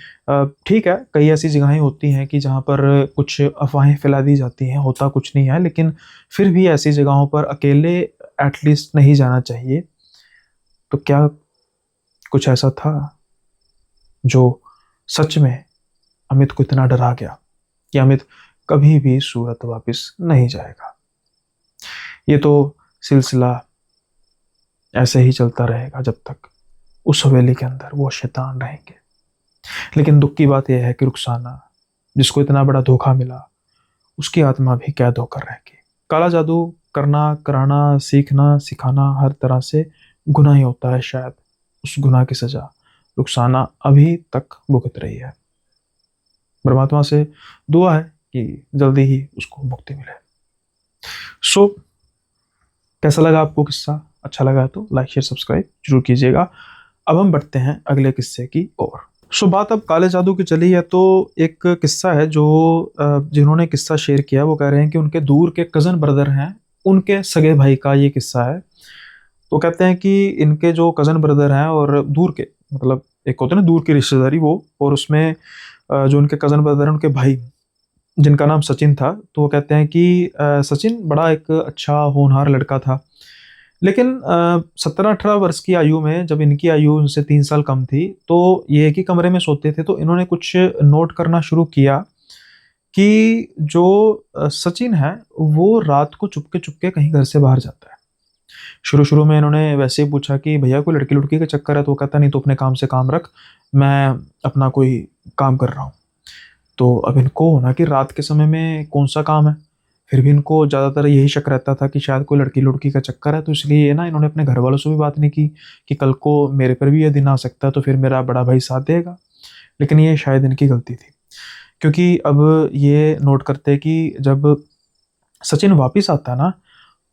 ठीक है, कई ऐसी जगहें होती हैं कि जहाँ पर कुछ अफवाहें फैला दी जाती हैं, होता कुछ नहीं है, लेकिन फिर भी ऐसी जगहों पर अकेले एटलीस्ट नहीं जाना चाहिए। तो क्या कुछ ऐसा था जो सच में अमित को इतना डरा गया कि अमित कभी भी सूरत वापस नहीं जाएगा? ये तो सिलसिला ऐसे ही चलता रहेगा जब तक उस हवेली के अंदर वो शैतान रहेंगे। लेकिन दुख की बात यह है कि रुखसाना, जिसको इतना बड़ा धोखा मिला, उसकी आत्मा भी कैद होकर रहेगी। काला जादू करना, कराना, सीखना, सिखाना हर तरह से गुनाह ही होता है। शायद उस गुनाह की सजा रुखसाना अभी तक भुगत रही है। परमात्मा से दुआ है कि जल्दी ही उसको मुक्ति मिले। सो कैसा लगा आपको किस्सा? अच्छा लगा तो लाइक शेयर सब्सक्राइब जरूर कीजिएगा। अब हम बढ़ते हैं अगले किस्से की ओर। सो बात अब काले जादू की चली है, तो एक किस्सा है जो जिन्होंने किस्सा शेयर किया वो कह रहे हैं कि उनके दूर के कज़न ब्रदर हैं, उनके सगे भाई का ये किस्सा है। तो कहते हैं कि इनके जो कज़न ब्रदर हैं और दूर के, मतलब एक होते हैं ना दूर की रिश्तेदारी वो, और उसमें जो उनके कज़न ब्रदर हैं उनके भाई, जिनका नाम सचिन था। तो वो कहते हैं कि सचिन बड़ा एक अच्छा होनहार लड़का था, लेकिन 17-18 वर्ष की आयु में, जब इनकी आयु उनसे 3 साल कम थी, तो ये एक ही कमरे में सोते थे। तो इन्होंने कुछ नोट करना शुरू किया कि जो सचिन है वो रात को चुपके चुपके कहीं घर से बाहर जाता है। शुरू शुरू में इन्होंने वैसे ही पूछा कि भैया कोई लड़की लुड़की का चक्कर है? तो वो कहता नहीं, तो अपने काम से काम रख, मैं अपना कोई काम कर रहा हूँ। तो अब इनको होना कि रात के समय में कौन सा काम है, फिर भी इनको ज़्यादातर यही शक रहता था कि शायद कोई लड़की लुड़की का चक्कर है। तो इसलिए ना इन्होंने अपने घर वालों से भी बात नहीं की कि कल को मेरे पर भी यह दिन आ सकता है, तो फिर मेरा बड़ा भाई साथ देगा। लेकिन ये शायद इनकी गलती थी, क्योंकि अब ये नोट करते कि जब सचिन वापस आता ना,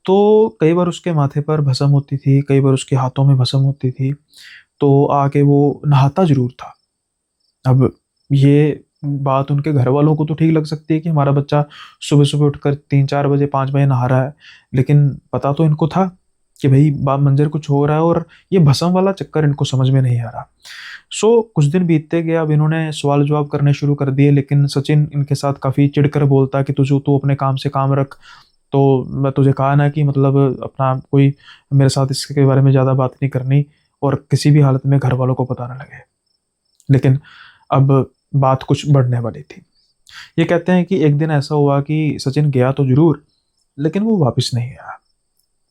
तो कई बार उसके माथे पर भस्म होती थी, कई बार उसके हाथों में भस्म होती थी, तो आके वो नहाता जरूर था। अब ये बात उनके घर वालों को तो ठीक लग सकती है कि हमारा बच्चा सुबह सुबह उठकर 3-4 बजे 5 बजे नहा रहा है, लेकिन पता तो इनको था कि भाई बाप मंजर कुछ हो रहा है, और ये भस्म वाला चक्कर इनको समझ में नहीं आ रहा। सो कुछ दिन बीतते गए, अब इन्होंने सवाल जवाब करने शुरू कर दिए, लेकिन सचिन इनके साथ काफ़ी चिढ़कर बोलता कि तू अपने काम से काम रख, तो मैं तुझे कहा ना कि मतलब अपना कोई मेरे साथ इसके बारे में ज़्यादा बात नहीं करनी, और किसी भी हालत में घर वालों को पता ना लगे। लेकिन अब बात कुछ बढ़ने वाली थी। ये कहते हैं कि एक दिन ऐसा हुआ कि सचिन गया तो जरूर, लेकिन वो वापस नहीं आया।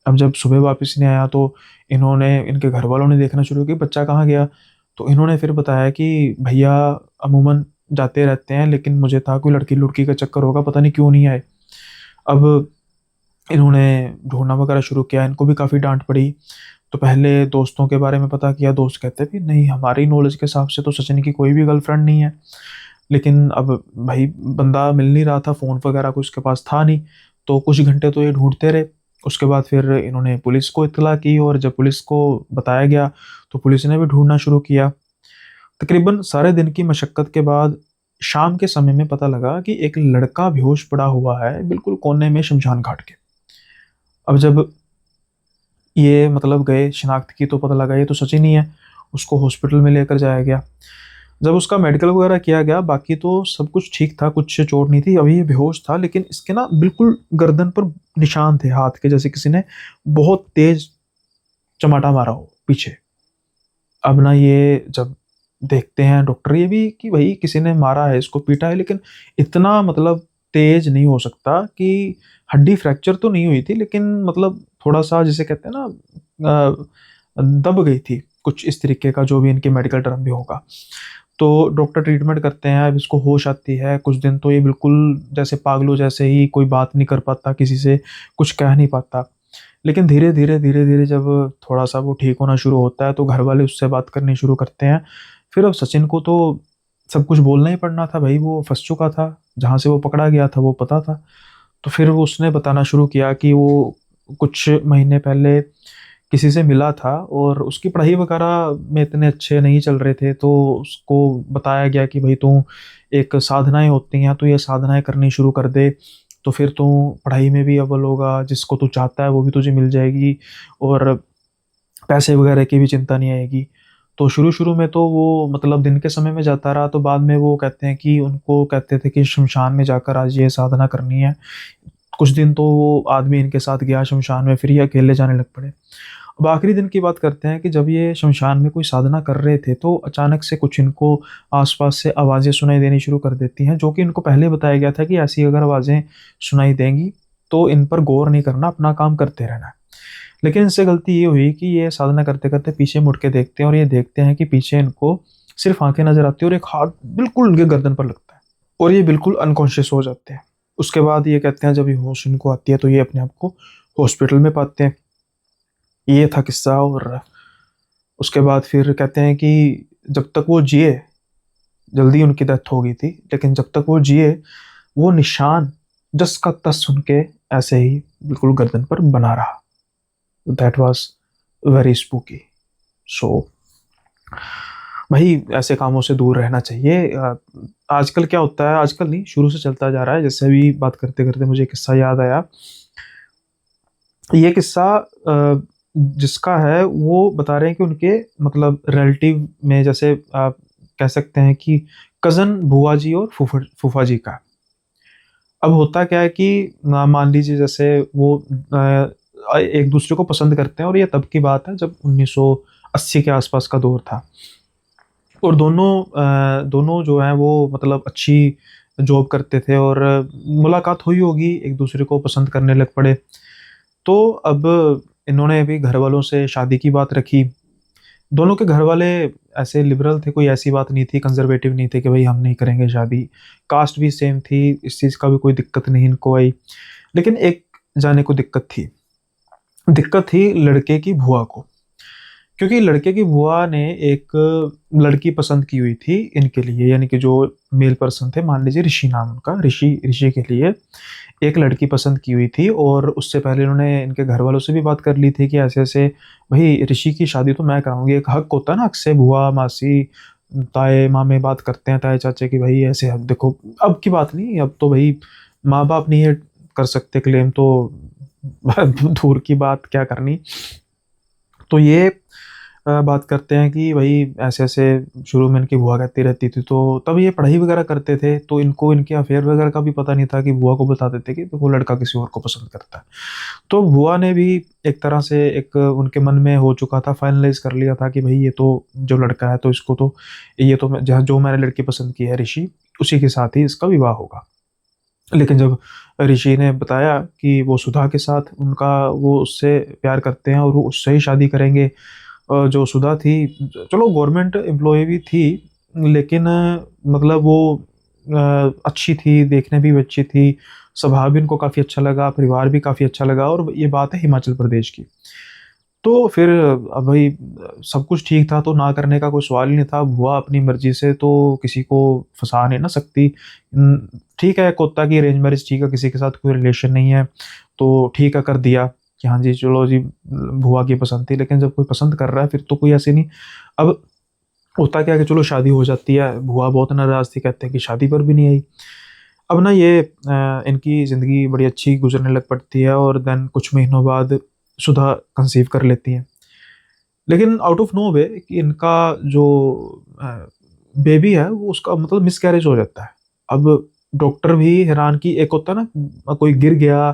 अब जब सुबह वापस नहीं आया, तो इनके घर वालों ने देखना शुरू किया बच्चा कहाँ गया। तो इन्होंने फिर बताया कि भैया अमूमन जाते रहते हैं, लेकिन मुझे था कोई लड़की लुड़की का चक्कर होगा, पता नहीं क्यों नहीं आए। अब इन्होंने ढूंढना वगैरह शुरू किया, इनको भी काफ़ी डांट पड़ी। तो पहले दोस्तों के बारे में पता किया, दोस्त कहते भी नहीं, हमारी नॉलेज के हिसाब से तो सचिन की कोई भी गर्लफ्रेंड नहीं है। लेकिन अब भाई बंदा मिल नहीं रहा था, फ़ोन वगैरह कुछ उसके पास था नहीं। तो कुछ घंटे तो ये ढूंढते रहे। उसके बाद फिर इन्होंने पुलिस को इत्तला की, और जब पुलिस को बताया गया तो पुलिस ने भी ढूंढना शुरू किया। तकरीबन सारे दिन की मशक्कत के बाद शाम के समय में पता लगा कि एक लड़का बेहोश पड़ा हुआ है बिल्कुल कोने में शमशान घाट के। अब जब ये मतलब गए शिनाख्त की तो पता लगा ये तो सचिन ही है। उसको हॉस्पिटल में लेकर जाया गया। जब उसका मेडिकल वगैरह किया गया, बाकी तो सब कुछ ठीक था, कुछ चोट नहीं थी। अभी ये बेहोश था, लेकिन इसके ना बिल्कुल गर्दन पर निशान थे हाथ के, जैसे किसी ने बहुत तेज चमाटा मारा हो पीछे। अब ना ये जब देखते हैं डॉक्टर ये भी कि भाई किसी ने मारा है, इसको पीटा है, लेकिन इतना मतलब तेज नहीं हो सकता कि हड्डी फ्रैक्चर तो नहीं हुई थी, लेकिन मतलब थोड़ा सा जिसे कहते हैं ना दब गई थी, कुछ इस तरीके का जो भी इनके मेडिकल टर्म भी होगा। तो डॉक्टर ट्रीटमेंट करते हैं, अब इसको होश आती है। कुछ दिन तो ये बिल्कुल जैसे पागलों जैसे ही, कोई बात नहीं कर पाता, किसी से कुछ कह नहीं पाता। लेकिन धीरे धीरे जब थोड़ा सा वो ठीक होना शुरू होता है तो घर वाले उससे बात करनी शुरू करते हैं। फिर अब सचिन को तो सब कुछ बोलना ही पड़ना था भाई, वो फंस चुका था, जहाँ से वो पकड़ा गया था वो पता था। तो फिर वो उसने बताना शुरू किया कि वो कुछ महीने पहले किसी से मिला था, और उसकी पढ़ाई वगैरह में इतने अच्छे नहीं चल रहे थे। तो उसको बताया गया कि भाई तू, एक साधनाएं होती हैं, तो ये साधनाएं करनी शुरू कर दे, तो फिर तू पढ़ाई में भी अव्वल होगा, जिसको तू चाहता है वो भी तुझे मिल जाएगी, और पैसे वगैरह की भी चिंता नहीं आएगी। तो शुरू शुरू में तो वो मतलब दिन के समय में जाता रहा, तो बाद में वो कहते हैं कि उनको कहते थे कि शमशान में जाकर आज ये साधना करनी है। कुछ दिन तो वो आदमी इनके साथ गया शमशान में, फिर ये अकेले जाने लग पड़े। अब आखिरी दिन की बात करते हैं कि जब ये शमशान में कोई साधना कर रहे थे, तो अचानक से कुछ इनको आसपास से आवाज़ें सुनाई देनी शुरू कर देती हैं, जो कि इनको पहले बताया गया था कि ऐसी अगर आवाज़ें सुनाई देंगी तो इन पर गौर नहीं करना, अपना काम करते रहना है। लेकिन इनसे गलती ये हुई कि ये साधना करते करते पीछे मुड़ के देखते हैं, और ये देखते हैं कि पीछे इनको सिर्फ आंखें नजर आती है, और एक हाथ बिल्कुल उनके गर्दन पर लगता है, और ये बिल्कुल अनकॉन्शियस हो जाते हैं। उसके बाद ये कहते हैं जब ये होश इनको आती है तो ये अपने आप को हॉस्पिटल में पाते हैं। ये था किस्सा। और उसके बाद फिर कहते हैं कि जब तक वो जिए, जल्दी उनकी डेथ हो गई थी, लेकिन जब तक वो जिए वो निशान जस का तस सुन के ऐसे ही बिल्कुल गर्दन पर बना रहा। That was very spooky. So भाई ऐसे कामों से दूर रहना चाहिए। आजकल क्या होता है, आजकल नहीं, शुरू से चलता जा रहा है। जैसे अभी बात करते करते मुझे किस्सा याद आया। ये किस्सा जिसका है वो बता रहे हैं कि उनके मतलब रिलेटिव में, जैसे आप कह सकते हैं कि कज़न बुआ जी और फूफा फूफा जी का। अब होता क्या है कि मान लीजिए जैसे वो एक दूसरे को पसंद करते हैं, और ये तब की बात है जब 1980 के आसपास का दौर था। और दोनों जो हैं वो मतलब अच्छी जॉब करते थे, और मुलाकात हुई होगी, एक दूसरे को पसंद करने लग पड़े। तो अब इन्होंने भी घर वालों से शादी की बात रखी। दोनों के घर वाले ऐसे लिबरल थे, कोई ऐसी बात नहीं थी, कंजर्वेटिव नहीं थे कि भाई हम नहीं करेंगे शादी। कास्ट भी सेम थी, इस चीज़ का भी कोई दिक्कत नहीं इनको आई। लेकिन एक जाने को दिक्कत थी लड़के की बुआ को। क्योंकि लड़के की बुआ ने एक लड़की पसंद की हुई थी इनके लिए, यानी कि जो मेल पर्सन थे, मान लीजिए ऋषि नाम उनका, ऋषि ऋषि के लिए एक लड़की पसंद की हुई थी। और उससे पहले उन्होंने इनके घर वालों से भी बात कर ली थी कि ऐसे ऐसे भाई ऋषि की शादी तो मैं कराऊंगी। एक हक होता है ना, हक से बुआ मासी ताए मामे बात करते हैं, ताए चाचे की भाई ऐसे हक देखो। अब की बात नहीं, अब तो भाई माँ बाप नहीं है कर सकते क्लेम, तो दूर की बात क्या करनी। तो ये बात करते हैं कि भाई ऐसे ऐसे शुरू में इनकी बुआ कहती रहती थी। तो तब ये पढ़ाई वगैरह करते थे, तो इनको इनके अफेयर वगैरह का भी पता नहीं था कि बुआ को बता देते कि वो लड़का किसी और को पसंद करता है। तो बुआ ने भी एक तरह से एक उनके मन में हो चुका था, फाइनलाइज कर लिया था कि भाई ये तो जो लड़का है तो इसको तो ये तो जो मैंने लड़की पसंद की है ऋषि, उसी के साथ ही इसका विवाह होगा। लेकिन जब ऋषि ने बताया कि वो सुधा के साथ उनका वो उससे प्यार करते हैं और वो उससे ही शादी करेंगे, जो सुधा थी, चलो गवर्नमेंट एम्प्लॉय भी थी, लेकिन मतलब वो अच्छी थी, देखने भी अच्छी थी, स्वभाव भी उनको काफ़ी अच्छा लगा, परिवार भी काफ़ी अच्छा लगा, और ये बात है हिमाचल प्रदेश की। तो फिर अब भाई सब कुछ ठीक था, तो ना करने का कोई सवाल ही नहीं था। बुआ अपनी मर्जी से तो किसी को फंसा नहीं ना सकती। ठीक है, कोत्ता की अरेंज मैरिज ठीक है, किसी के साथ कोई रिलेशन नहीं है, तो ठीक है कर दिया कि हाँ जी चलो जी, बुआ की पसंद थी। लेकिन जब कोई पसंद कर रहा है फिर तो कोई ऐसे नहीं। अब होता क्या है कि चलो शादी हो जाती है, बुआ बहुत नाराज थी, कहते हैं कि शादी पर भी नहीं आई। अब ना ये इनकी ज़िंदगी बड़ी अच्छी गुजरने लग पड़ती है, और देन कुछ महीनों बाद सुधा कंसीव कर लेती हैं। लेकिन आउट ऑफ नो वे कि इनका जो बेबी है वो उसका मतलब मिसकैरेज हो जाता है। अब डॉक्टर भी हैरान, कि एक होता है ना कोई गिर गया,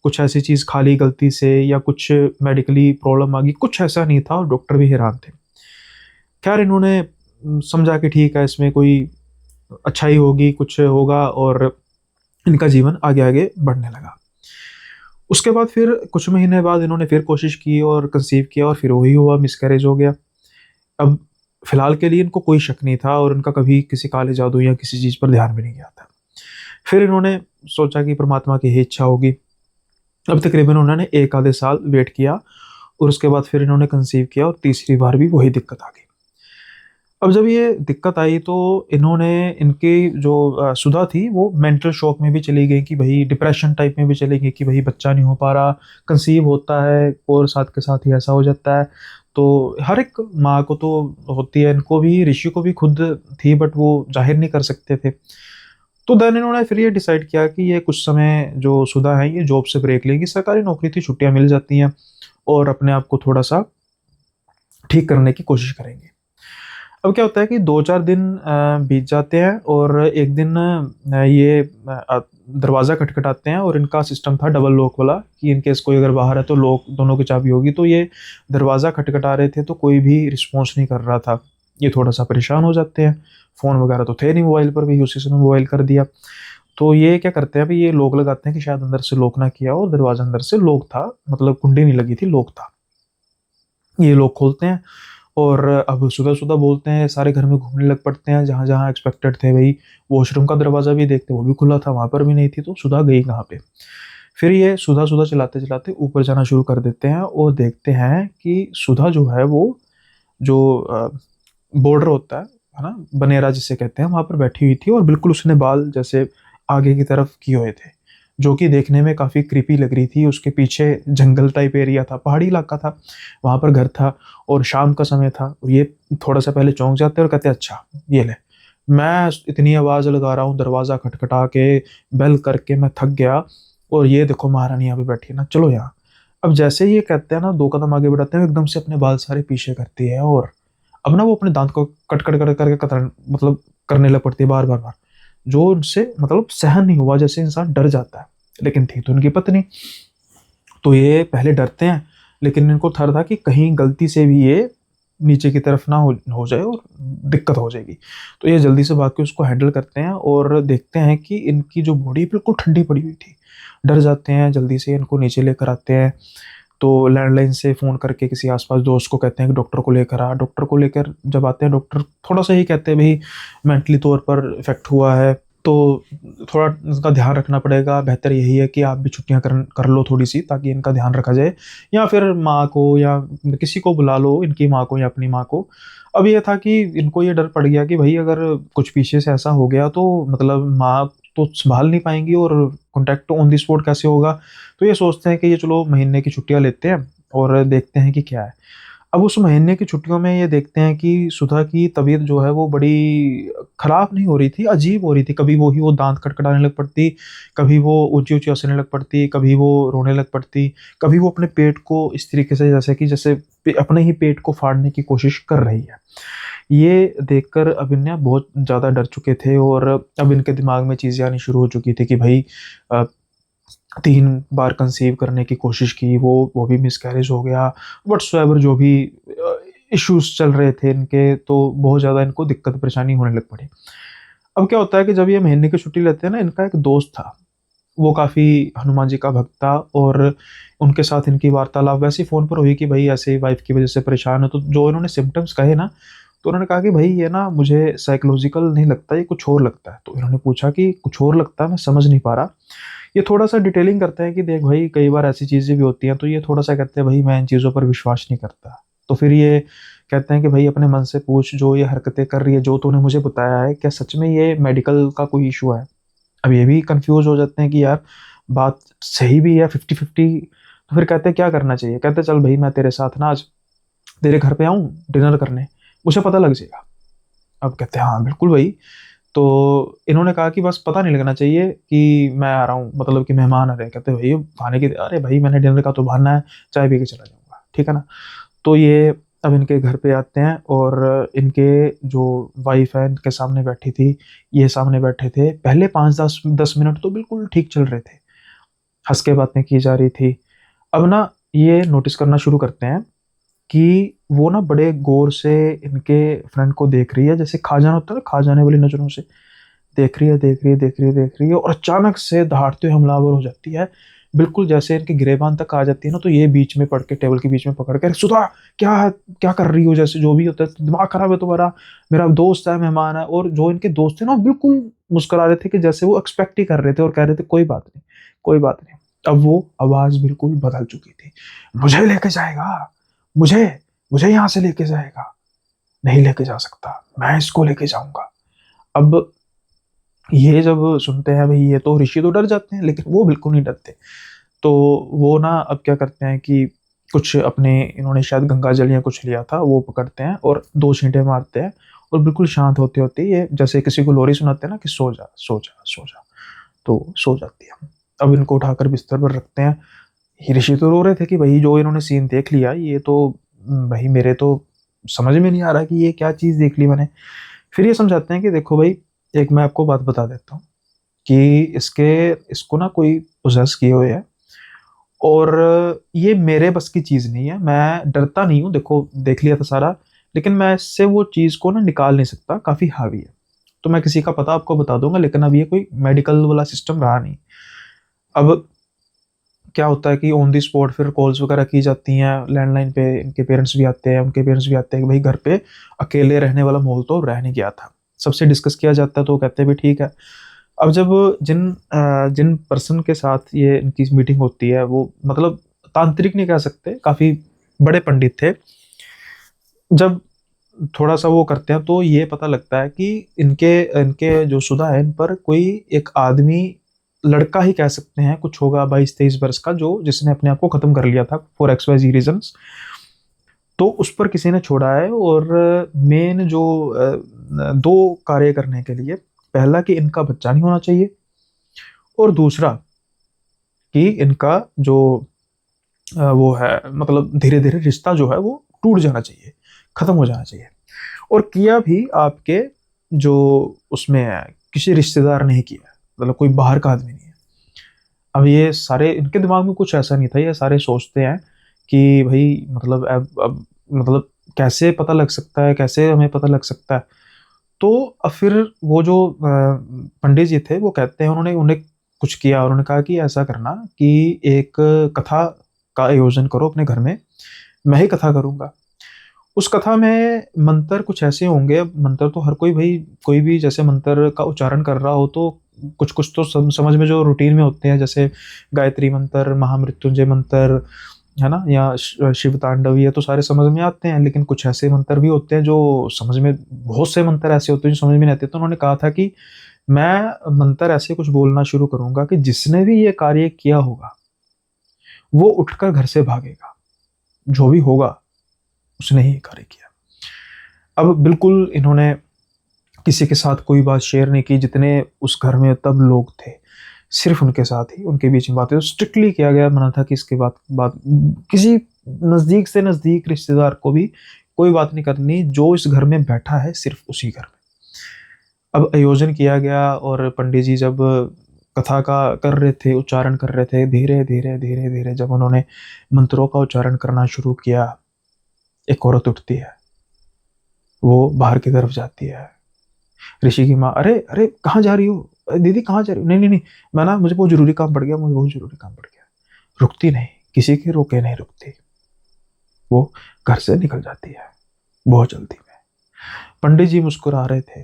कुछ ऐसी चीज़ खा ली गलती से, या कुछ मेडिकली प्रॉब्लम आ गई, कुछ ऐसा नहीं था, और डॉक्टर भी हैरान थे। खैर इन्होंने समझा कि ठीक है, इसमें कोई अच्छाई होगी, कुछ होगा, और इनका जीवन आगे आगे बढ़ने लगा। उसके बाद फिर कुछ महीने बाद इन्होंने फिर कोशिश की और कंसीव किया, और फिर वही हुआ, मिसकैरेज हो गया। अब फिलहाल के लिए इनको कोई शक नहीं था, और इनका कभी किसी काले जादू या किसी चीज़ पर ध्यान भी नहीं गया था। फिर इन्होंने सोचा कि परमात्मा की ही इच्छा होगी। अब तकरीबन उन्होंने एक आधे साल वेट किया, और उसके बाद फिर इन्होंने कंसीव किया, और तीसरी बार भी वही दिक्कत आ गई। अब जब ये दिक्कत आई तो इन्होंने, इनकी जो सुधा थी वो मेंटल शॉक में भी चली गई, कि भाई डिप्रेशन टाइप में भी चली गई, कि भाई बच्चा नहीं हो पा रहा, कंसीव होता है और साथ के साथ ही ऐसा हो जाता है। तो हर एक माँ को तो होती है, इनको भी, ऋषि को भी खुद थी, बट वो जाहिर नहीं कर सकते थे। तो देन इन्होंने फिर ये डिसाइड किया कि ये कुछ समय जो सुधा है ये जॉब से ब्रेक लेंगी, सरकारी नौकरी थी, छुट्टियां मिल जाती हैं, और अपने आप को थोड़ा सा ठीक करने की कोशिश करेंगे। अब क्या होता है कि 2-4 दिन बीत जाते हैं, और एक दिन ये दरवाज़ा खटखटाते हैं, और इनका सिस्टम था डबल लॉक वाला, कि इन केस कोई अगर बाहर है तो लॉक दोनों की चाबी होगी। तो ये दरवाज़ा खटखटा रहे थे, तो कोई भी रिस्पॉन्स नहीं कर रहा था। ये थोड़ा सा परेशान हो जाते हैं, फ़ोन वगैरह तो थे नहीं मोबाइल पर भी, उसी समय मोबाइल कर दिया। तो ये क्या करते हैं, अभी ये लॉक लगाते हैं कि शायद अंदर से लॉक ना किया हो, और दरवाज़ा अंदर से लॉक था, मतलब कुंडी नहीं लगी थी, लॉक था। ये लॉक खोलते हैं, और अब सुबह-सुबह बोलते हैं, सारे घर में घूमने लग पड़ते हैं, जहाँ-जहाँ एक्सपेक्टेड थे भई। वॉशरूम का दरवाज़ा भी देखते, वो भी खुला था, वहाँ पर भी नहीं थी, तो सुधा गई कहाँ पे? फिर ये सुधा-सुधा चलाते-चलाते ऊपर जाना शुरू कर देते हैं, और देखते हैं कि सुधा जो है वो, जो बॉर्डर होता है ना? बनेरा जिसे कहते हैं, वहाँ पर बैठी हुई थी, और बिल्कुल उसने बाल जैसे आगे की तरफ किए हुए थे, जो कि देखने में काफ़ी क्रीपी लग रही थी। उसके पीछे जंगल टाइप एरिया था, पहाड़ी इलाका था, वहाँ पर घर था, और शाम का समय था। और ये थोड़ा-सा पहले चौंक जाते हैं और कहते हैं, "अच्छा, ये ले, मैं इतनी आवाज़ लगा रहा हूँ, दरवाज़ा खटखटा के, बेल करके मैं थक गया, और ये देखो महारानी यहाँ पे बैठी है ना, चलो यहाँ।" अब जैसे ही ये कहते हैं ना, 2 कदम आगे बढ़ाते हैं, एकदम से अपने बाल सारे पीछे करती है, और अब ना वो अपने दाँत को कट करके कतरन मतलब करने लग पड़ती है बार-बार, जो उनसे मतलब सहन नहीं हुआ, जैसे इंसान डर जाता है। लेकिन थी तो उनकी पत्नी, तो ये पहले डरते हैं, लेकिन इनको थर था कि कहीं गलती से भी ये नीचे की तरफ ना हो जाए और दिक्कत हो जाएगी। तो ये जल्दी से भाग के उसको हैंडल करते हैं, और देखते हैं कि इनकी जो बॉडी बिल्कुल ठंडी पड़ी हुई थी। डर जाते हैं, जल्दी से इनको नीचे लेकर आते हैं। तो लैंडलाइन से फ़ोन करके किसी आस-पास दोस्त को कहते हैं कि डॉक्टर को लेकर आ। डॉक्टर को लेकर जब आते हैं, डॉक्टर थोड़ा-सा ही कहते हैं, भई मेंटली तौर पर इफ़ेक्ट हुआ है, तो थोड़ा इसका ध्यान रखना पड़ेगा। बेहतर यही है कि आप भी छुट्टियाँ कर कर लो थोड़ी-सी, ताकि इनका ध्यान रखा जाए, या फिर माँ को या किसी को बुला लो, इनकी माँ को या अपनी माँ को। अब ये था कि इनको ये डर पड़ गया कि भई अगर कुछ पीछे से ऐसा हो गया तो मतलब माँ तो सँभाल नहीं पाएँगी, और कॉन्टैक्ट ऑन द स्पॉट कैसे होगा? तो ये सोचते हैं कि ये चलो महीने की छुट्टियाँ लेते हैं, और देखते हैं कि क्या है। अब उस महीने की छुट्टियों में ये देखते हैं कि सुधा की तबीयत जो है वो बड़ी खराब नहीं हो रही थी, अजीब हो रही थी। कभी वो दाँत खटखटाने लग पड़ती, कभी वो ऊँची-ऊँची हँसने लग पड़ती, कभी वो रोने लग पड़ती, कभी वो अपने पेट को इस तरीके से, जैसे अपने ही पेट को फाड़ने की कोशिश कर रही है। ये देखकर अब इन्हें बहुत ज़्यादा डर चुके थे, और अब इनके दिमाग में चीज़ें आनी शुरू हो चुकी थी कि भई 3 बार कंसीव करने की कोशिश की, वो भी मिसकैरेज हो गया। व्हाट्सएवर जो भी इश्यूज़ चल रहे थे इनके, तो बहुत ज़्यादा इनको दिक्कत परेशानी होने लग पड़ी। अब क्या होता है कि जब ये महीने की छुट्टी लेते हैं ना, इनका एक दोस्त था, वो काफ़ी हनुमान जी का भक्त था, और उनके साथ इनकी वार्तालाप वैसी फ़ोन पर हुई कि भाई ऐसे वाइफ की वजह से परेशान हो। तो जो इन्होंने सिम्टम्स कहे ना, तो उन्होंने कहा कि भाई ये ना मुझे साइकोलॉजिकल नहीं लगता, ये कुछ और लगता है। तो इन्होंने पूछा कि कुछ और लगता है, मैं समझ नहीं पा रहा। ये थोड़ा-सा डिटेलिंग करते हैं कि देख भाई कई बार ऐसी चीज़ें भी होती हैं, तो ये थोड़ा-सा कहते हैं भाई मैं इन चीज़ों पर विश्वास नहीं करता। तो फिर ये कहते हैं कि भाई अपने मन से पूछ, जो ये हरकतें कर रही है, जो तूने मुझे बताया है, क्या सच में ये मेडिकल का कोई इश्यू है? अब ये भी कन्फ्यूज़ हो जाते हैं कि यार बात सही भी है 50-50। तो फिर कहते हैं क्या करना चाहिए? कहते हैं चल भई मैं तेरे साथ ना आज तेरे घर पे आऊँ डिनर करने, मुझे पता लग जाएगा। अब कहते हैं हाँ, बिल्कुल भई। तो इन्होंने कहा कि बस पता नहीं लगना चाहिए कि मैं आ रहा हूँ, मतलब कि मेहमान आ रहे हैं। कहते हैं भई खाने की, अरे भाई मैंने डिनर का तो बहाना है, चाय पी के चला जाऊँगा, ठीक है ना? तो ये अब इनके घर पे आते हैं, और इनके जो वाइफ़ है इनके सामने बैठी थी, ये सामने बैठे थे। पहले 5-10 मिनट तो बिल्कुल ठीक चल रहे थे, हँस के बातें की जा रही थी। अब ना ये नोटिस करना शुरू करते हैं कि वो ना बड़े गौर से इनके फ्रेंड को देख रही है, जैसे खा जाना होता है ना, खा जाने वाली नज़रों से देख रही है, देख रही है, देख रही है, देख रही है, और अचानक से दहाड़ते हुए हमलावर हो जाती है। बिल्कुल जैसे इनके गिरेबान तक आ जाती है ना, तो ये बीच में पड़ के, टेबल के बीच में पकड़ के, "अरे सुधा, क्या क्या कर रही हो?" जैसे जो भी होता है, "दिमाग खराब है तुम्हारा? मेरा दोस्त है, मेहमान है।" और जो इनके दोस्त थे ना, बिल्कुल मुस्कुरा रहे थे कि जैसे वो एक्सपेक्ट ही कर रहे थे, और कह रहे थे कोई बात नहीं, कोई बात नहीं। अब वो आवाज़ बिल्कुल बदल चुकी थी। "मुझे लेके जाएगा, मुझे, मुझे यहाँ से लेके जाएगा। नहीं लेके जा सकता, मैं इसको लेके जाऊँगा।" अब ये जब सुनते हैं भाई, ये तो ऋषि तो डर जाते हैं, लेकिन वो बिल्कुल नहीं डरते। तो वो ना अब क्या करते हैं कि कुछ अपने, इन्होंने शायद गंगा जल या कुछ लिया था, वो पकड़ते हैं और 2 छींटे मारते हैं, और बिल्कुल शांत होते-होते ये जैसे किसी को लोरी सुनाते हैं ना कि सो जा, सो जा, सो जा, तो सो जाती है। अब इनको उठाकर बिस्तर पर रखते हैं। ये ऋषि तो रो रहे थे कि भई जो इन्होंने सीन देख लिया, ये तो भई मेरे तो समझ में नहीं आ रहा कि ये क्या चीज़ देख ली मैंने। फिर ये समझाते हैं कि देखो भाई, एक मैं आपको बात बता देता हूँ कि इसको ना कोई पोजेस किए हुए है, और ये मेरे बस की चीज़ नहीं है। मैं डरता नहीं हूँ, देखो देख लिया था सारा, लेकिन मैं इससे वो चीज़ को ना निकाल नहीं सकता, काफ़ी हावी है। तो मैं किसी का पता आपको बता दूँगा, लेकिन अब ये कोई मेडिकल वाला सिस्टम रहा नहीं। अब क्या होता है कि ऑन द स्पॉट फिर कॉल्स वगैरह की जाती हैं, लैंडलाइन पे इनके पेरेंट्स भी आते हैं, उनके पेरेंट्स भी आते हैं कि भाई घर पे अकेले रहने वाला माहौल तो रह नहीं गया था। सबसे डिस्कस किया जाता है, तो वो कहते हैं भी ठीक है। अब जब जिन पर्सन के साथ ये इनकी मीटिंग होती है, वो मतलब तांत्रिक नहीं कह सकते, काफ़ी बड़े पंडित थे। जब थोड़ा-सा वो करते हैं, तो ये पता लगता है कि इनके इनके जो शुदा है, इन पर कोई एक आदमी, लड़का ही कह सकते हैं, कुछ होगा 22-23 वर्ष का, जो जिसने अपने आप को खत्म कर लिया था फॉर एक्स-वाई-ज़ेड रीज़न्स। तो उस पर किसी ने छोड़ा है, और मेन जो 2 कार्य करने के लिए, पहला कि इनका बच्चा नहीं होना चाहिए, और दूसरा कि इनका जो वो है, मतलब धीरे-धीरे रिश्ता जो है वो टूट जाना चाहिए, खत्म हो जाना चाहिए। और किया भी आपके जो उसमें है, किसी रिश्तेदार ने ही किया है, मतलब कोई बाहर का आदमी नहीं है। अब ये सारे इनके दिमाग में कुछ ऐसा नहीं था, ये सारे सोचते हैं कि भई मतलब अब मतलब कैसे पता लग सकता है, कैसे हमें पता लग सकता है? तो फिर वो जो पंडित जी थे, वो कहते हैं, उन्होंने उन्हें कुछ किया, उन्होंने कहा कि ऐसा करना कि एक कथा का आयोजन करो अपने घर में, मैं ही कथा करूँगा। उस कथा में मंत्र कुछ ऐसे होंगे, अब मंत्र तो हर कोई भई, कोई भी जैसे मंत्र का उच्चारण कर रहा हो, तो कुछ-कुछ तो समझ में जो रूटीन में होते हैं, जैसे गायत्री मंत्र, महामृत्युंजय मंत्र, है ना? या शिव तांडव, ये तो सारे समझ में आते हैं, लेकिन कुछ ऐसे मंत्र भी होते हैं जो समझ में, बहुत से मंत्र ऐसे होते हैं जो समझ में नहीं आते। तो उन्होंने कहा था कि मैं मंत्र ऐसे कुछ बोलना शुरू करूँगा कि जिसने भी ये कार्य किया होगा, वो उठकर घर से भागेगा। जो भी होगा, उसने ही ये कार्य किया। अब बिल्कुल इन्होंने किसी के साथ कोई बात शेयर नहीं की, जितने उस घर में तब लोग थे, सिर्फ़ उनके साथ ही, उनके बीच में बातें, तो स्ट्रिक्टली किया गया, मना था कि इसके बात बात किसी नज़दीक से नज़दीक रिश्तेदार को भी कोई बात नहीं करनी, जो इस घर में बैठा है सिर्फ़ उसी घर में। अब आयोजन किया गया, और पंडित जी जब कथा का कर रहे थे, उच्चारण कर रहे थे, धीरे-धीरे, धीरे-धीरे जब उन्होंने मंत्रों का उच्चारण करना शुरू किया, एक औरत उठती है, वो बाहर की तरफ जाती है। ऋषि की माँ, "अरे! अरे! कहाँ जा रही हो?" दीदी कहाँ जा रही हो? नहीं नहीं नहीं, मैं ना, मुझे बहुत जरूरी काम पड़ गया, मुझे बहुत जरूरी काम पड़ गया। रुकती नहीं, किसी के रोके नहीं रुकती, वो घर से निकल जाती है बहुत जल्दी में। पंडित जी मुस्कुरा रहे थे।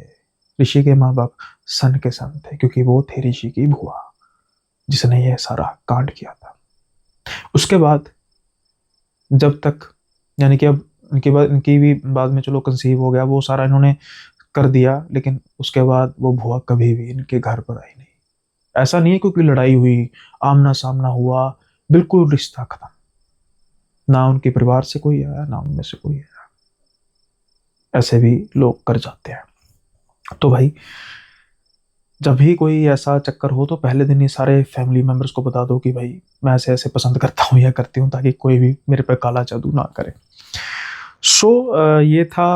ऋषि के माँ बाप सन के सन थे, क्योंकि वो थे ऋषि की बुआ जिसने ये सारा कांड किया था। उसके बाद जब तक, यानी कि अब इनके बाद, इनकी भी बाद में चलो कंसीव हो गया, वो सारा इन्होंने कर दिया, लेकिन उसके बाद वो बुआ कभी भी इनके घर पर आई नहीं। ऐसा नहीं है क्योंकि लड़ाई हुई, आमना सामना हुआ, बिल्कुल रिश्ता खत्म। ना उनके परिवार से कोई आया, ना उनमें से कोई आया। ऐसे भी लोग कर जाते हैं। तो भाई, जब भी कोई ऐसा चक्कर हो तो पहले दिन ही सारे फैमिली मेंबर्स को बता दो कि भाई मैं ऐसे ऐसे पसंद करता हूँ या करती हूँ, ताकि कोई भी मेरे पे काला जादू ना करे। ये था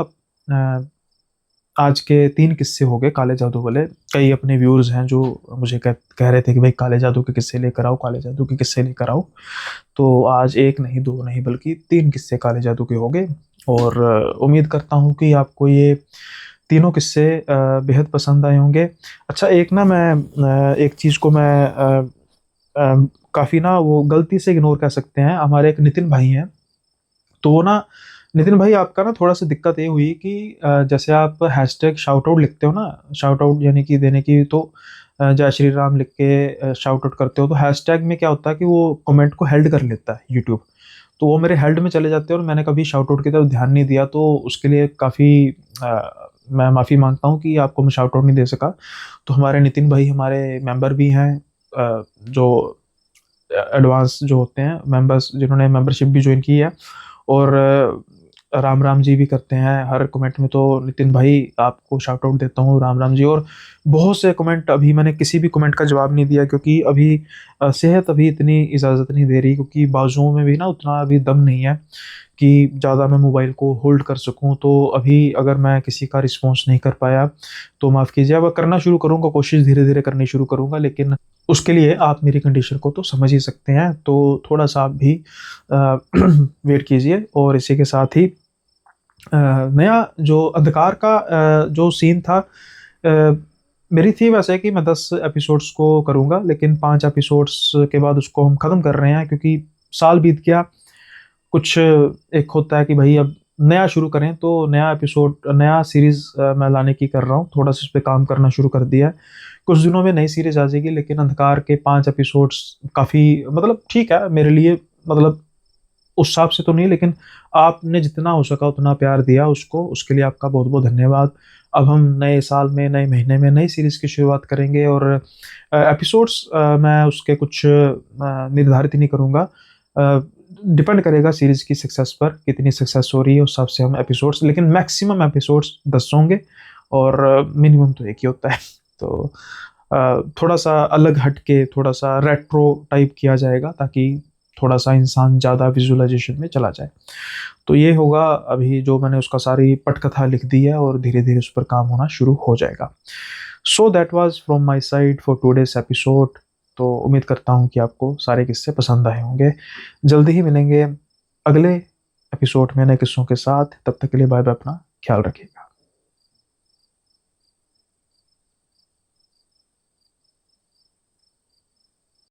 आज के 3 किस्से हो गए काले जादू वाले। कई अपने व्यूअर्स हैं जो मुझे कह रहे थे कि भाई काले जादू के किस्से लेकर आओ, काले जादू के किस्से लेकर आओ। तो आज एक नहीं, दो नहीं, बल्कि 3 किस्से काले जादू के हो गए। और उम्मीद करता हूँ कि आपको ये तीनों किस्से बेहद पसंद आए होंगे। अच्छा, एक ना मैं एक चीज़ को मैं काफ़ी ना वो गलती से इग्नोर कर सकते हैं। हमारे एक नितिन भाई हैं, तो वो ना, नितिन भाई आपका ना थोड़ा सा दिक्कत ये हुई कि जैसे आप हैशटैग शाउट आउट लिखते हो ना, शाउट आउट यानी कि देने की, तो जय श्री राम लिख के शाउट आउट करते हो, तो हैशटैग में क्या होता है कि वो कमेंट को हेल्ड कर लेता है यूट्यूब। तो वो मेरे हेल्ड में चले जाते हैं और मैंने कभी शाउट आउट की तरफ ध्यान नहीं दिया, तो उसके लिए काफ़ी मैं माफ़ी मांगता हूँ कि आपको मैं शाउट आउट नहीं दे सका। तो हमारे नितिन भाई हमारे मेंबर भी हैं, जो एडवांस जो होते हैं मेंबर्स, जिन्होंने मेंबरशिप भी ज्वाइन की है। और राम राम जी भी करते हैं हर कमेंट में। तो नितिन भाई आपको शाउट आउट देता हूँ, राम राम जी। और बहुत से कमेंट, अभी मैंने किसी भी कमेंट का जवाब नहीं दिया, क्योंकि अभी सेहत अभी इतनी इजाज़त नहीं दे रही, क्योंकि बाजुओं में भी ना उतना अभी दम नहीं है कि ज़्यादा मैं मोबाइल को होल्ड कर सकूं। तो अभी अगर मैं किसी का रिस्पॉन्स नहीं कर पाया तो माफ़ कीजिए। अब करना शुरू करूंगा, कोशिश धीरे धीरे करनी शुरू करूंगा, लेकिन उसके लिए आप मेरी कंडीशन को तो समझ ही सकते हैं। तो थोड़ा सा आप भी वेट कीजिए। और इसी के साथ ही नया जो अंधकार का जो सीन था, मेरी थी वैसे कि मैं 10 एपिसोड्स को करूंगा, लेकिन 5 एपिसोड्स के बाद उसको हम ख़त्म कर रहे हैं, क्योंकि साल बीत गया। कुछ एक होता है कि भाई अब नया शुरू करें, तो नया एपिसोड, नया सीरीज़ मैं लाने की कर रहा हूँ। थोड़ा सा इस पे काम करना शुरू कर दिया है। कुछ दिनों में नई सीरीज़ आ जाएगी, लेकिन अंधकार के 5 एपिसोड्स काफ़ी, मतलब ठीक है मेरे लिए, मतलब उस हिसाब से तो नहीं, लेकिन आपने जितना हो सका उतना प्यार दिया उसको, उसके लिए आपका बहुत बहुत धन्यवाद। अब हम नए साल में, नए महीने में नई सीरीज़ की शुरुआत करेंगे। और एपिसोड्स मैं उसके कुछ निर्धारित नहीं करूँगा, डिपेंड करेगा सीरीज़ की सक्सेस पर, कितनी सक्सेस हो रही है उस हिसाब से हम एपिसोड्स, लेकिन मैक्सिमम एपिसोड्स 10 होंगे, और मिनिमम तो एक ही होता है। तो थोड़ा सा अलग हट के, थोड़ा सा रेट्रो टाइप किया जाएगा, ताकि थोड़ा सा इंसान ज़्यादा विजुअलाइजेशन में चला जाए। तो ये होगा। अभी जो मैंने उसका सारी पटकथा लिख दी है, और धीरे धीरे उस पर काम होना शुरू हो जाएगा। So that was from my side for today's episode. तो उम्मीद करता हूँ कि आपको सारे किस्से पसंद आए होंगे। जल्दी ही मिलेंगे अगले एपिसोड में नए किस्सों के साथ। तब तक के लिए बाय बाय, अपना ख्याल रखिएगा।